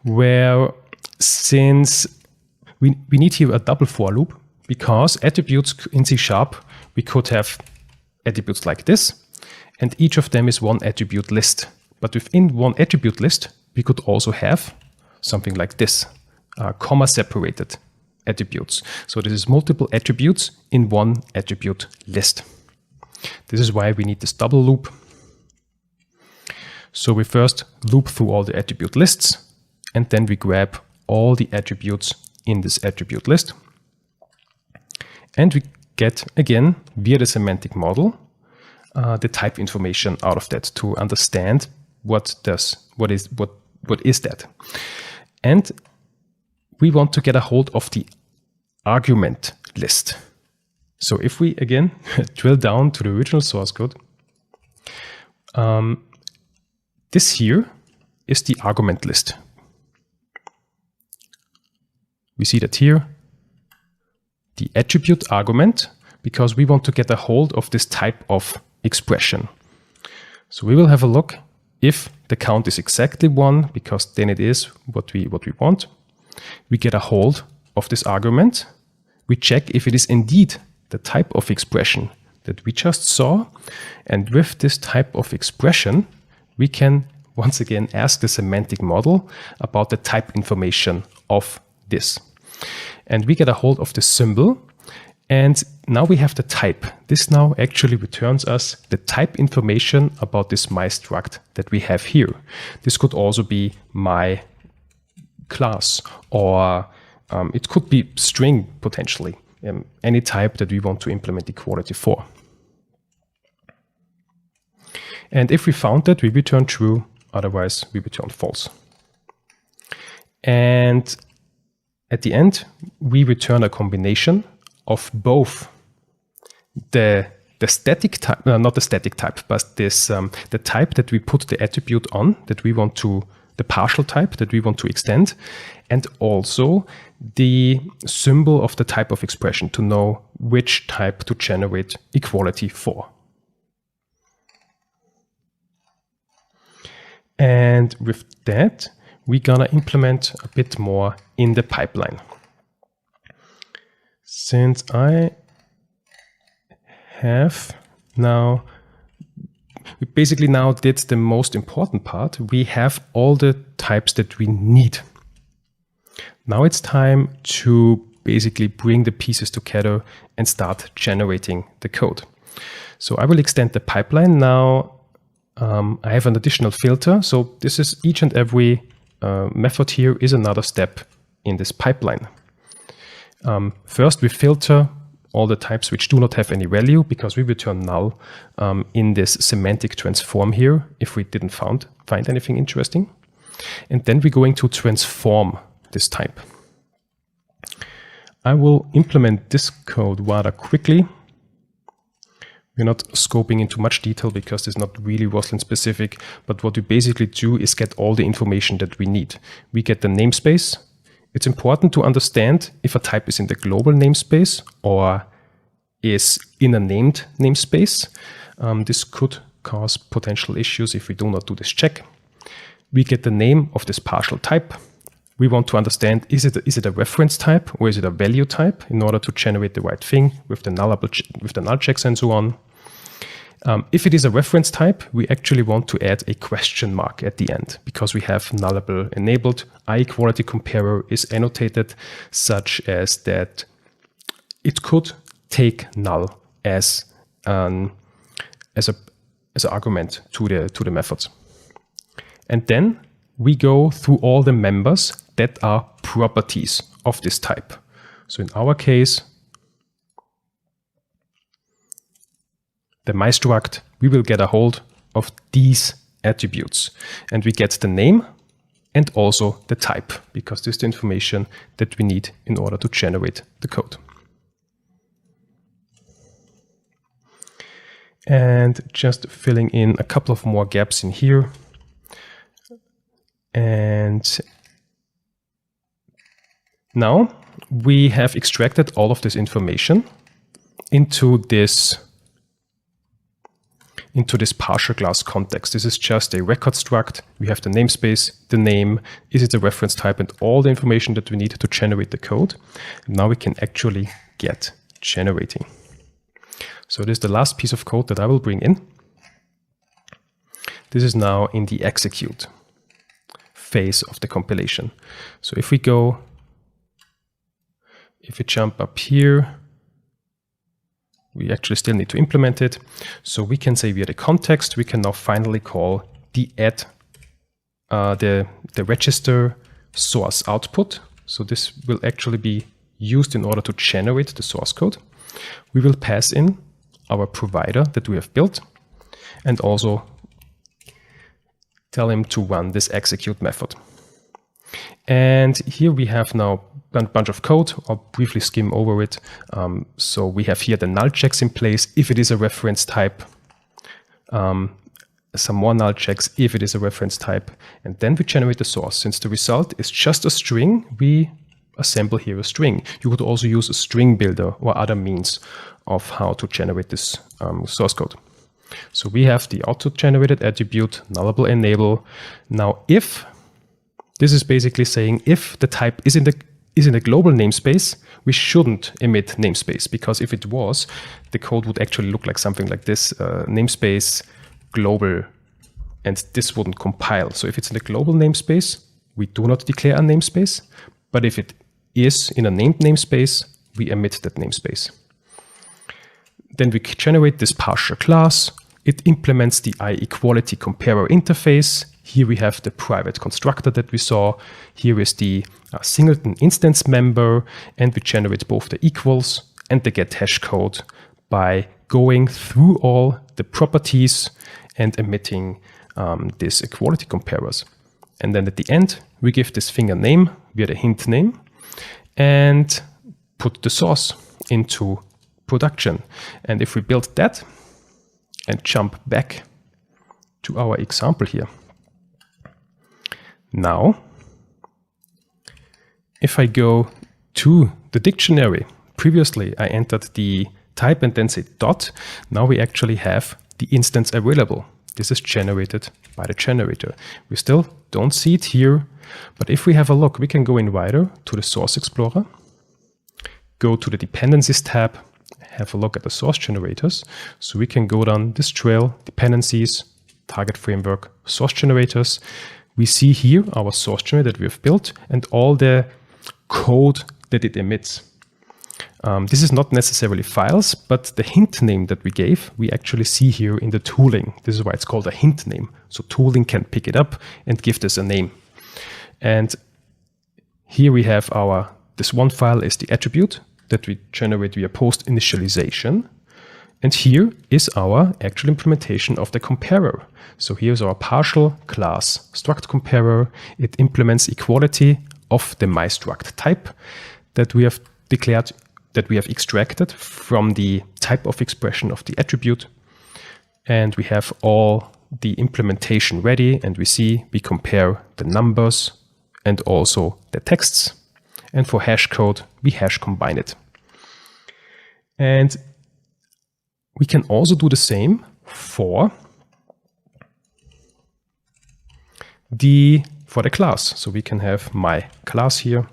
where, since we need here a double for loop, because attributes in C#, we could have attributes like this, and each of them is one attribute list. But within one attribute list, we could also have something like this, comma separated attributes. So this is multiple attributes in one attribute list. This is why we need this double loop. So we first loop through all the attribute lists, and then we grab all the attributes in this attribute list. And we get, again, via the semantic model, the type information out of that to understand what is that. And we want to get a hold of the argument list. So if we, again, drill down to the original source code, this here is the argument list. We see that here, the attribute argument, because we want to get a hold of this type of expression. So we will have a look if the count is exactly 1, because then it is what we want. We get a hold of this argument. We check if it is indeed the type of expression that we just saw. And with this type of expression, we can once again ask the semantic model about the type information of this. And we get a hold of the symbol. And now we have the type. This now actually returns us the type information about this my struct that we have here. This could also be my class, or it could be string potentially, any type that we want to implement equality for. And if we found that, we return true, otherwise we return false. And at the end, we return a combination of both the static type, not the static type, but this the type that we put the attribute on, that we want to, the partial type that we want to extend, and also the symbol of the type of expression to know which type to generate equality for. And with that, we're gonna implement a bit more in the pipeline. Since I have now, we basically now did the most important part. We have all the types that we need. Now it's time to basically bring the pieces together and start generating the code. So I will extend the pipeline now. I have an additional filter. So this is each and every method here is another step in this pipeline. First, we filter all the types which do not have any value, because we return null in this semantic transform here if we didn't find anything interesting. And then we're going to transform this type. I will implement this code rather quickly. We're not scoping into much detail because it's not really Roslyn specific, but what we basically do is get all the information that we need. We get the namespace. It's important to understand if a type is in the global namespace or is in a named namespace. This could cause potential issues if we do not do this check. We get the name of this partial type. We want to understand, is it a reference type or is it a value type, in order to generate the right thing with the null checks and so on. If it is a reference type, we actually want to add a question mark at the end, because we have nullable enabled. Equality comparer is annotated such as that it could take null as an argument to the methods. And then we go through all the members that are properties of this type. So in our case, the my struct, we will get a hold of these attributes, and we get the name and also the type, because this is the information that we need in order to generate the code. And just filling in a couple of more gaps in here. And now we have extracted all of this information into this partial class context. This is just a record struct. We have the namespace, the name, is it a reference type, and all the information that we need to generate the code. And now we can actually get generating. So this is the last piece of code that I will bring in. This is now in the execute phase of the compilation. So if we jump up here, we actually still need to implement it. So we can say via the context, we can now finally call the add the register source output. So this will actually be used in order to generate the source code. we will pass in our provider that we have built and also tell him to run this execute method. And here we have now a bunch of code. I'll briefly skim over it. So we have here the null checks in place if it is a reference type. Some more null checks if it is a reference type. And then we generate the source. Since the result is just a string, we assemble here a string. You could also use a string builder or other means of how to generate this source code. So we have the auto-generated attribute, nullable enable. Now if, this is basically saying if the type is in the global namespace, we shouldn't emit namespace, because if it was, the code would actually look like something like this, namespace global, and this wouldn't compile. So if it's in the global namespace, we do not declare a namespace, but if it is in a named namespace, we emit that namespace. Then we generate this partial class. It implements the iEquality comparer interface. Here we have the private constructor that we saw. Here is the singleton instance member, and we generate both the equals and the get hash code by going through all the properties and emitting these equality comparers. And then at the end, we give this thing a name via the hint name and put the source into production. And if we build that and jump back to our example here. Now, if I go to the dictionary, previously I entered the type and then say dot. Now we actually have the instance available. This is generated by the generator. We still don't see it here, but if we have a look, we can go in wider to the source explorer, go to the dependencies tab, have a look at the source generators. So we can go down this trail, dependencies, target framework, source generators. We see here our source generator that we have built and all the code that it emits. This is not necessarily files, but the hint name that we gave, we actually see here in the tooling. This is why it's called a hint name. So tooling can pick it up and give this a name. And here we have this one file is the attribute that we generate via post initialization. And here is our actual implementation of the comparer. So here's our partial class struct comparer. It implements equality of the myStruct type that we have declared, that we have extracted from the type of expression of the attribute. And we have all the implementation ready, and we compare the numbers and also the texts. And for hash code, we hash combine it. And we can also do the same for the class. So we can have my class here,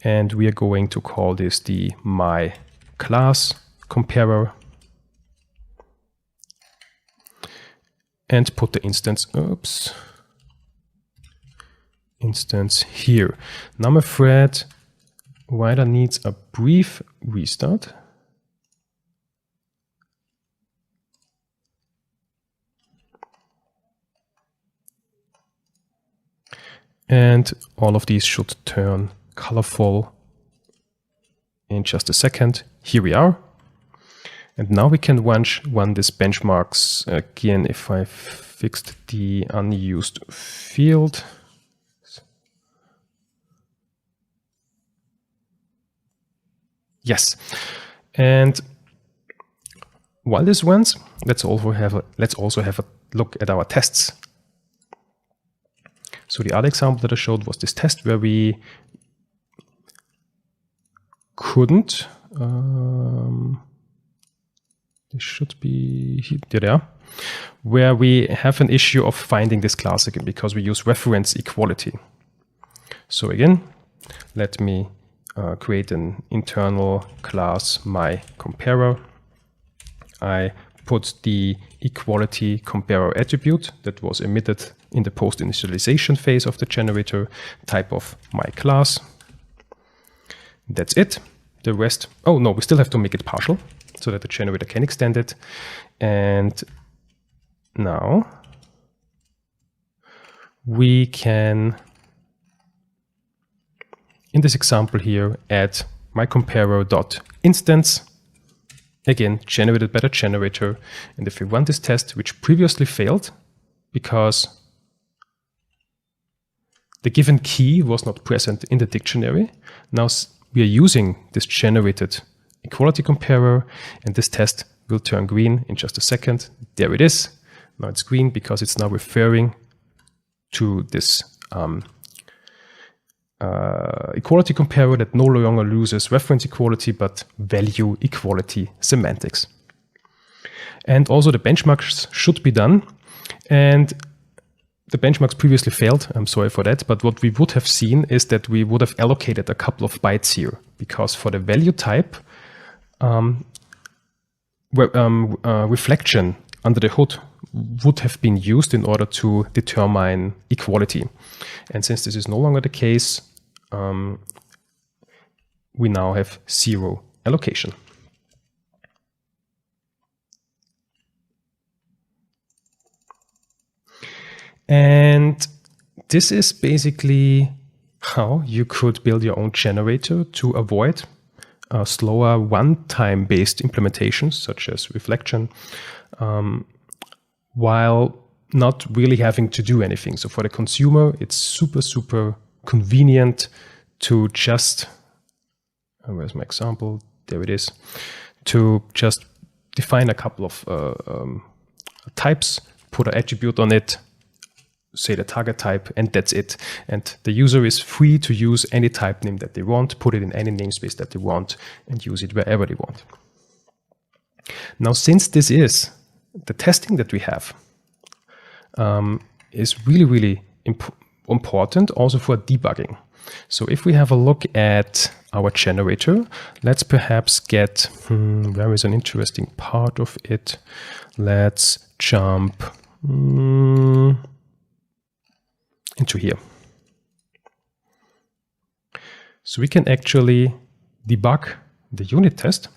and we are going to call this the my class comparer and put the instance here. Now I'm afraid Wider needs a brief restart. And all of these should turn colorful in just a second. Here we are. And now we can run this benchmarks again if I fixed the unused field. Yes. And while this runs, let's also have a look at our tests. So the other example that I showed was this test where we couldn't. This should be there, where we have an issue of finding this class again because we use reference equality. So again, let me create an internal class my comparer. I put the equality comparer attribute that was emitted in the post initialization phase of the generator, type of my class. That's it. The rest, oh no, we still have to make it partial so that the generator can extend it. And now we can, in this example here, add myComparer.instance, again, generated by the generator. And if we run this test, which previously failed because the given key was not present in the dictionary, now we are using this generated equality comparer, and this test will turn green in just a second. There it is. Now it's green because it's now referring to this equality comparer that no longer uses reference equality, but value equality semantics. And also the benchmarks should be done. And the benchmarks previously failed. I'm sorry for that. But what we would have seen is that we would have allocated a couple of bytes here, because for the value type, reflection under the hood would have been used in order to determine equality. And since this is no longer the case, we now have 0 allocation. And this is basically how you could build your own generator to avoid slower one-time based implementations such as reflection, while not really having to do anything. So for the consumer, it's super, super convenient to just, where's my example? There it is. To just define a couple of types, put an attribute on it, say the target type, and that's it. And the user is free to use any type name that they want, put it in any namespace that they want, and use it wherever they want. Now, since this is the testing that we have, is really, really important also for debugging. So if we have a look at our generator, let's perhaps get, where is an interesting part of it? Let's jump into here. So we can actually debug the unit test.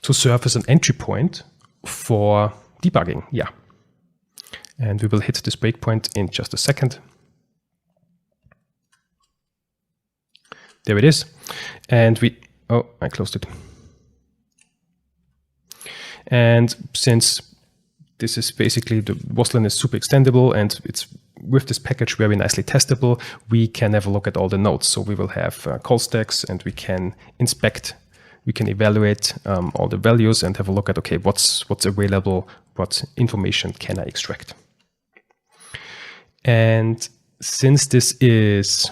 To serve as an entry point for debugging, yeah. And we will hit this breakpoint in just a second. There it is. And oh, I closed it. And since this is basically, the Roslyn is super extendable and it's with this package very nicely testable, we can have a look at all the nodes. So we will have call stacks, and we can inspect, we can evaluate all the values and have a look at, okay, what's available, what information can I extract. And since this is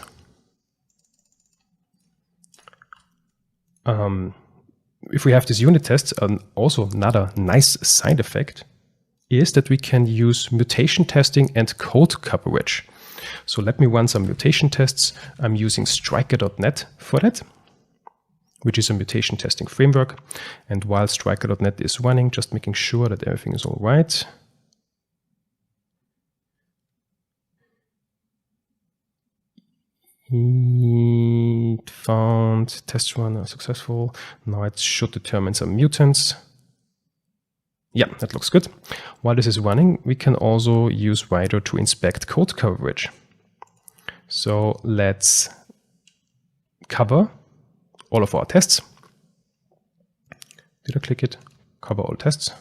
if we have this unit test, also another nice side effect is that we can use mutation testing and code coverage. So let me run some mutation tests. I'm using Striker.net for that, which is a mutation testing framework. And while Striker.net is running, just making sure that everything is all right. It found test run successful. Now it should determine some mutants. Yeah, that looks good. While this is running, we can also use Rider to inspect code coverage. So let's cover all of our tests. Did I click it? Cover all tests.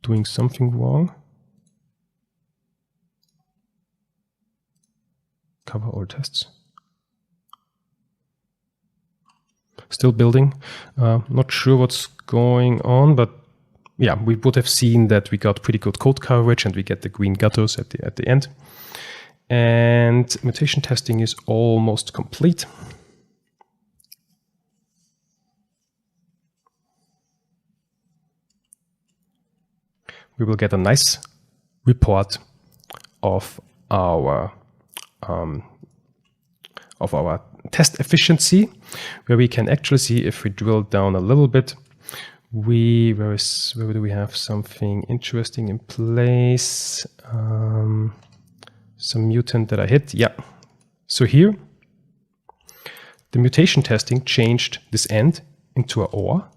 Doing something wrong. Cover all tests. Still building. Not sure what's going on, but yeah, we would have seen that we got pretty good code coverage and we get the green gutters at the end. And mutation testing is almost complete. We will get a nice report of our test efficiency, where we can actually see, if we drill down a little bit, where do we have something interesting in place? Some mutant that I hit. Yeah. So here, the mutation testing changed this end into an OR.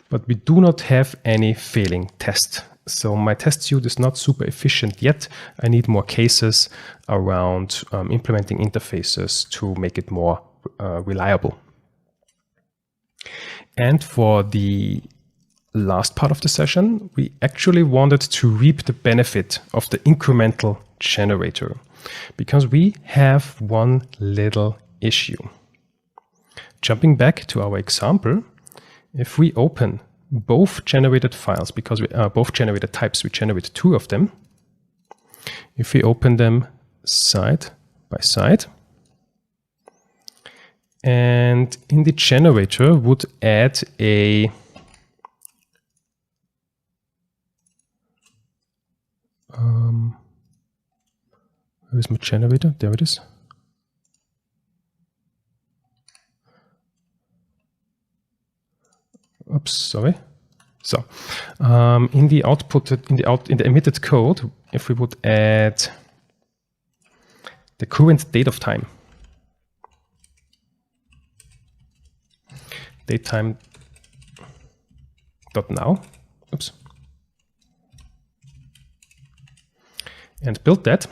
but we do not have any failing test. So my test suite is not super efficient yet. I need more cases around implementing interfaces to make it more reliable. And for the last part of the session, we actually wanted to reap the benefit of the incremental generator, because we have one little issue. Jumping back to our example, if we open both generated files, because we both generated types, we generated 2 of them. If we open them side by side, and in the generator would add a where is my generator? There it is. Oops, sorry. So, in the output, in the emitted code, if we would add the current date of time, datetime.now, oops, and build that.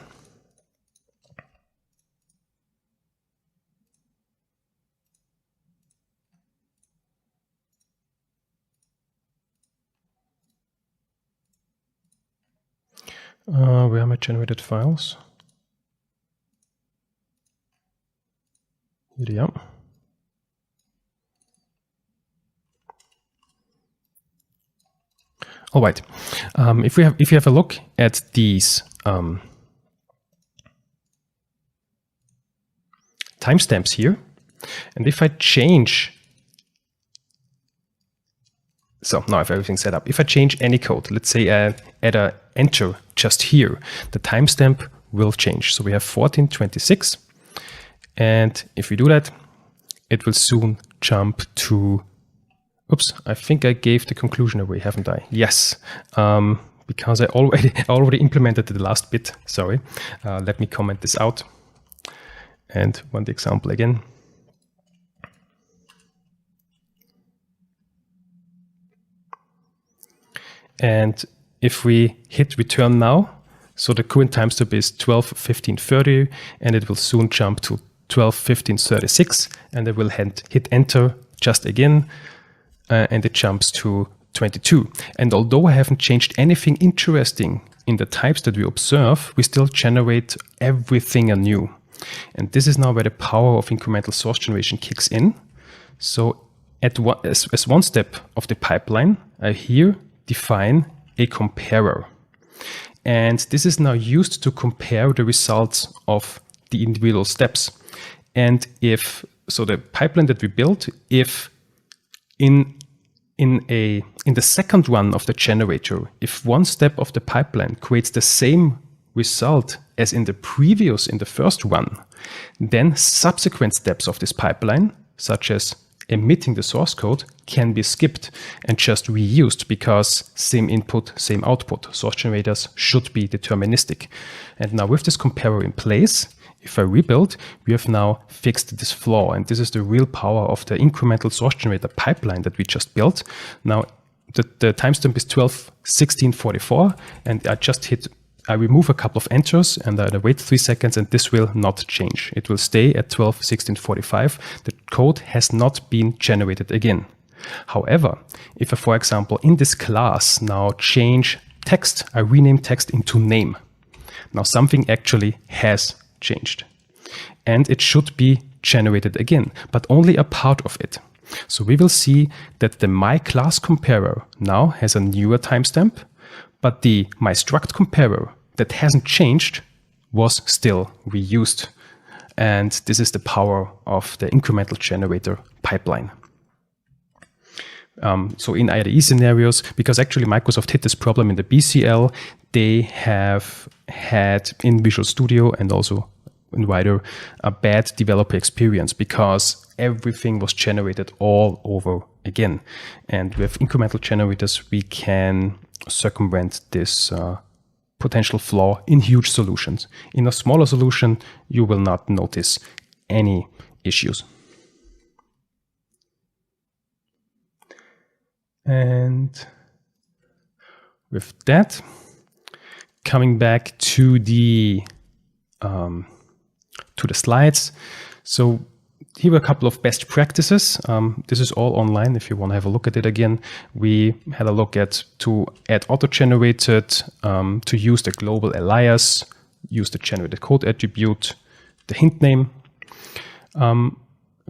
Where are my generated files? Here they are. All right. If you have a look at these timestamps here, and if I change, so now I have everything set up. If I change any code, let's say I add a enter just here, the timestamp will change. So we have 1426, and if we do that, it will soon jump to. Oops, I think I gave the conclusion away, haven't I? Yes, because I already implemented the last bit. Sorry. Let me comment this out and run the example again. And if we hit return now, so the current timestamp is 12:15:30, and it will soon jump to 12:15:36, and it will hit enter just again. And it jumps to 22. And although I haven't changed anything interesting in the types that we observe, we still generate everything anew. And this is now where the power of incremental source generation kicks in. So as one step of the pipeline, I here define a comparer. And this is now used to compare the results of the individual steps. And so the pipeline that we built, if in the second run of the generator, if one step of the pipeline creates the same result as in the first run, then subsequent steps of this pipeline, such as emitting the source code, can be skipped and just reused, because same input, same output. Source generators should be deterministic. And now with this comparer in place, if I rebuild, we have now fixed this flaw. And this is the real power of the incremental source generator pipeline that we just built. Now, the timestamp is 12:16:44, and I remove a couple of enters, and I wait 3 seconds, and this will not change. It will stay at 12:16:45. The code has not been generated again. However, if I, for example, in this class now change text, I rename text into name. Now something actually has changed, and it should be generated again, but only a part of it. So we will see that the myClassComparer now has a newer timestamp, but the myStructComparer that hasn't changed was still reused. And this is the power of the incremental generator pipeline. So in IDE scenarios, because actually Microsoft hit this problem in the BCL, they have had in Visual Studio and also in Rider a bad developer experience, because everything was generated all over again. And with incremental generators, we can circumvent this potential flaw in huge solutions. In a smaller solution, you will not notice any issues. And with that, coming back to the slides. So here are a couple of best practices. This is all online if you want to have a look at it again. We had a look at to add auto-generated, to use the global alias, use the generated code attribute, the hint name.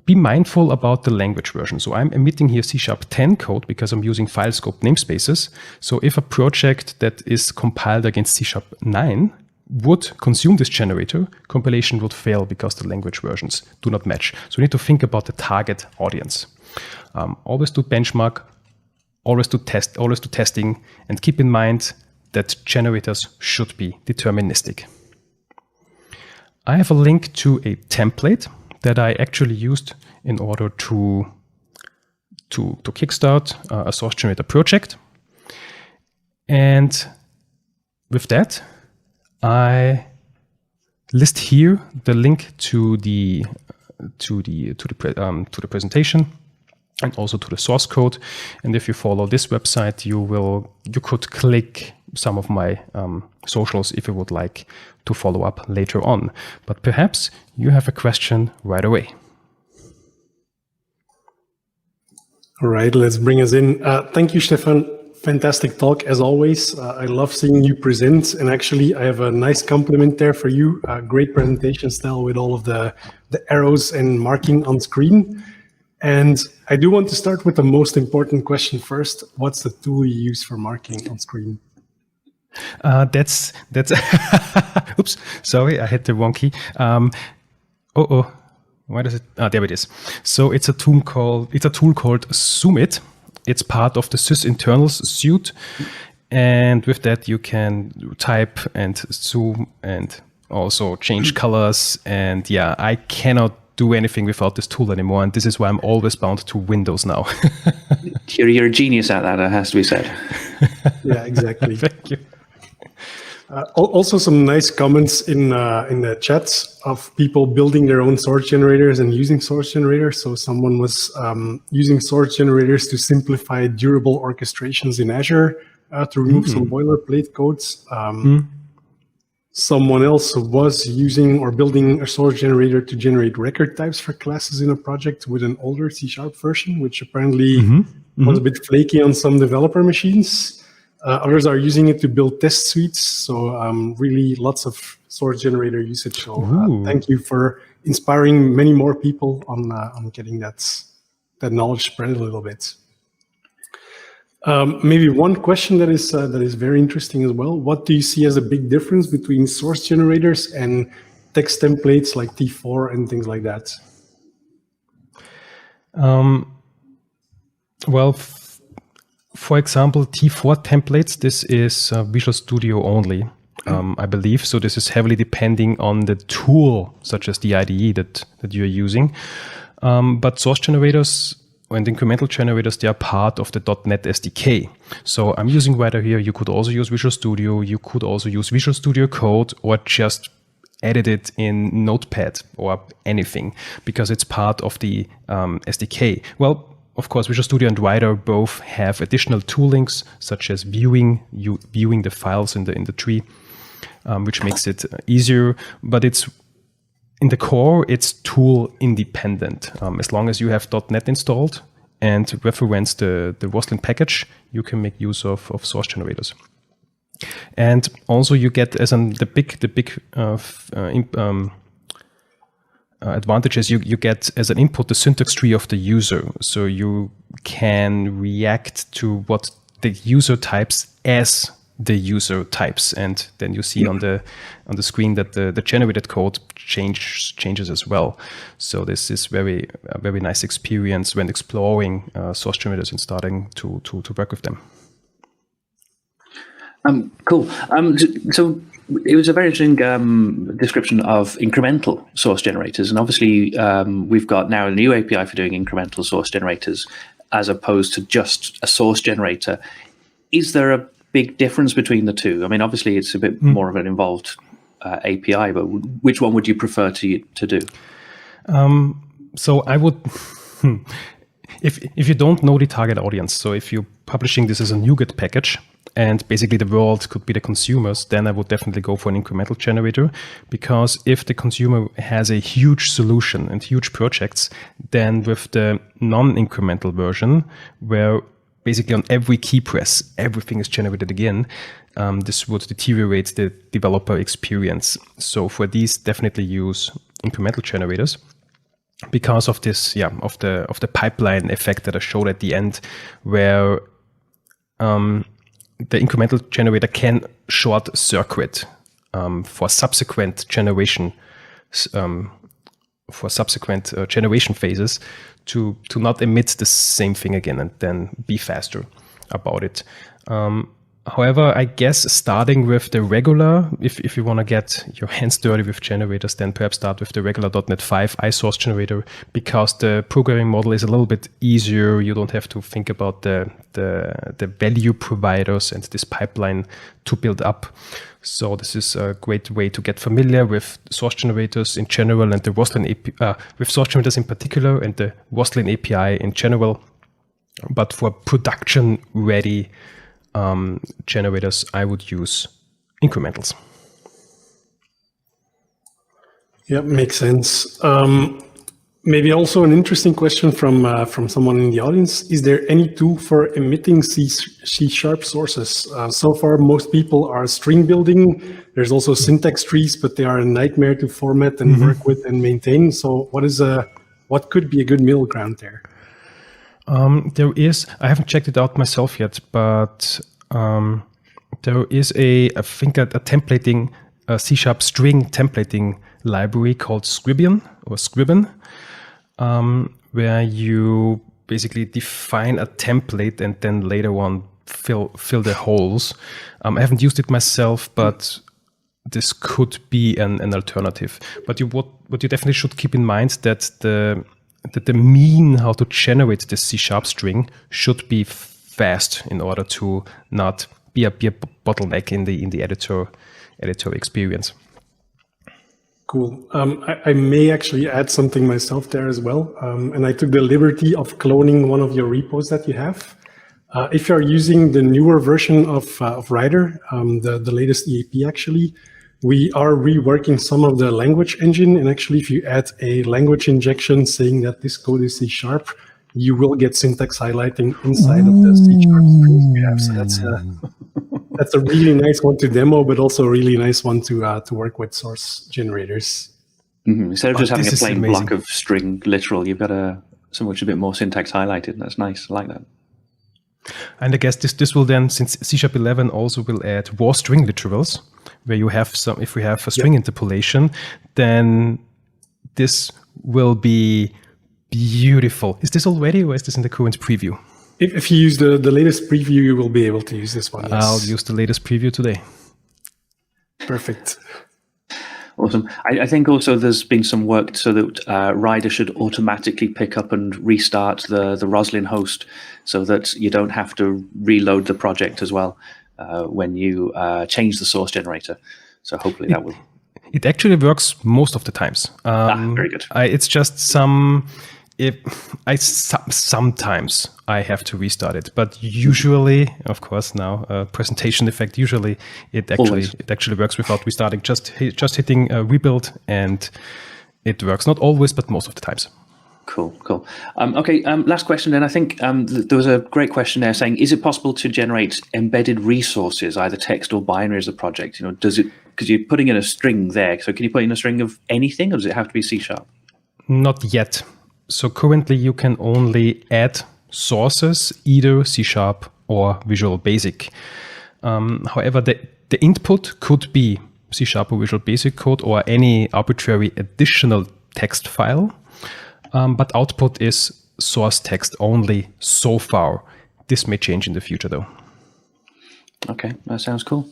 Be mindful about the language version. So I'm emitting here C#10 code because I'm using file scope namespaces. So if a project that is compiled against C#9 would consume this generator, compilation would fail because the language versions do not match. So we need to think about the target audience. Always do benchmark, always do testing, and keep in mind that generators should be deterministic. I have a link to a template that I actually used in order to kickstart a source generator project. And with that, I list here the link to the presentation and also to the source code. And if you follow this website, you could click some of my socials if you would like to follow up later on. But perhaps you have a question right away. All right, let's bring us in. Thank you, Stefan. Fantastic talk, as always. I love seeing you present. And actually, I have a nice compliment there for you. Great presentation style with all of the arrows and marking on screen. And I do want to start with the most important question first. What's the tool you use for marking on screen? That's oops, sorry, I hit the wrong key. Why does it? There it is. So it's a tool called Zoomit. It's part of the sysinternals suite, and with that you can type and zoom and also change colors. And yeah, I cannot do anything without this tool anymore, and this is why I'm always bound to Windows now. You're a genius at that, it has to be said. Yeah, exactly. Thank you. Also, some nice comments in the chats of people building their own source generators and using source generators. So someone was using source generators to simplify durable orchestrations in Azure to remove some boilerplate codes. Someone else was using or building a source generator to generate record types for classes in a project with an older C# version, which apparently was a bit flaky on some developer machines. Others are using it to build test suites. So really lots of source generator usage. So thank you for inspiring many more people on getting that knowledge spread a little bit. Maybe one question that is very interesting as well. What do you see as a big difference between source generators and text templates like T4 and things like that? Well, for example, T4 templates, this is Visual Studio only, I believe. So this is heavily depending on the tool, such as the IDE that you're using. But source generators and incremental generators, they are part of the .NET SDK. So I'm using Rider here. You could also use Visual Studio. You could also use Visual Studio Code or just edit it in Notepad or anything because it's part of the SDK. Well, of course, Visual Studio and Rider both have additional toolings, such as viewing the files in the tree, which makes it easier. But it's in the core, it's tool independent. As long as you have .NET installed and reference the Roslyn package, you can make use of source generators. And also, you get as the big advantage is you get as an input the syntax tree of the user, so you can react to what the user types as the user types, and then you see on the screen that the generated code changes as well. So this is a very nice experience when exploring source generators and starting to work with them. Cool. So it was a very interesting description of incremental source generators. And obviously, we've got now a new API for doing incremental source generators as opposed to just a source generator. Is there a big difference between the two? I mean, obviously, it's a bit more of an involved API, but which one would you prefer to do? So I would... if you don't know the target audience, so if you're publishing this as a NuGet package, and basically the world could be the consumers, then I would definitely go for an incremental generator, because if the consumer has a huge solution and huge projects, then with the non-incremental version, where basically on every key press, everything is generated again, this would deteriorate the developer experience. So for these, definitely use incremental generators, because of this, of the pipeline effect that I showed at the end, where the incremental generator can short circuit for subsequent generation phases to not emit the same thing again and then be faster about it. However, I guess starting with the regular, if you want to get your hands dirty with generators, then perhaps start with the regular .NET 5 iSource generator, because the programming model is a little bit easier. You don't have to think about the value providers and this pipeline to build up. So this is a great way to get familiar with source generators in general and the Roslyn API, with source generators in particular and the Roslyn API in general. But for production ready generators, I would use incrementals. Yeah, makes sense. Maybe also an interesting question from someone in the audience. Is there any tool for emitting C# sources? So far, most people are string building. There's also syntax trees, but they are a nightmare to format and work with and maintain. So what could be a good middle ground there? There is, I haven't checked it out myself yet, but there is I think a templating, a C# string templating library called Scribian, where you basically define a template and then later on fill the holes. I haven't used it myself, but this could be an alternative. But what you definitely should keep in mind that the mean how to generate this C# string should be fast in order to not be a bottleneck in the editor experience. Cool. I may actually add something myself there as well. And I took the liberty of cloning one of your repos that you have. If you're using the newer version of Rider, the latest EAP actually, we are reworking some of the language engine. And actually, if you add a language injection saying that this code is C#, you will get syntax highlighting inside of the C# strings we have. So that's a really nice one to demo, but also a really nice one to work with source generators. Mm-hmm. Instead of just having a plain block of string literal, you've got something which is a bit more syntax highlighted. That's nice. I like that. And I guess this will then, since C#11 also will add raw string literals, where you have if we have a string interpolation, then this will be beautiful. Is this already, or is this in the current preview? If you use the latest preview, you will be able to use this one. Yes. I'll use the latest preview today. Perfect. Awesome. I think also there's been some work so that Rider should automatically pick up and restart the Roslyn host, so that you don't have to reload the project as well when you change the source generator. So hopefully that will. It actually works most of the times. Very good. It's just sometimes I have to restart it, but usually, of course, now presentation effect. Usually, it actually works without restarting. Just hitting rebuild, and it works. Not always, but most of the times. Cool. Okay. Last question. Then I think there was a great question there saying, is it possible to generate embedded resources, either text or binary, as a project? Does it? Because you're putting in a string there. So can you put in a string of anything, or does it have to be C#? Not yet. So currently you can only add sources, either C# or Visual Basic. However, the input could be C# or Visual Basic code or any arbitrary additional text file, but output is source text only so far. This may change in the future though. Okay, that sounds cool.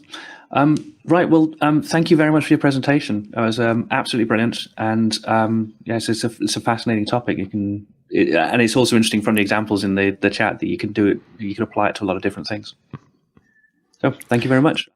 Right, well, thank you very much for your presentation. It was absolutely brilliant, and yes, it's a fascinating topic. And it's also interesting from the examples in the chat that you can do it. You can apply it to a lot of different things. So, thank you very much.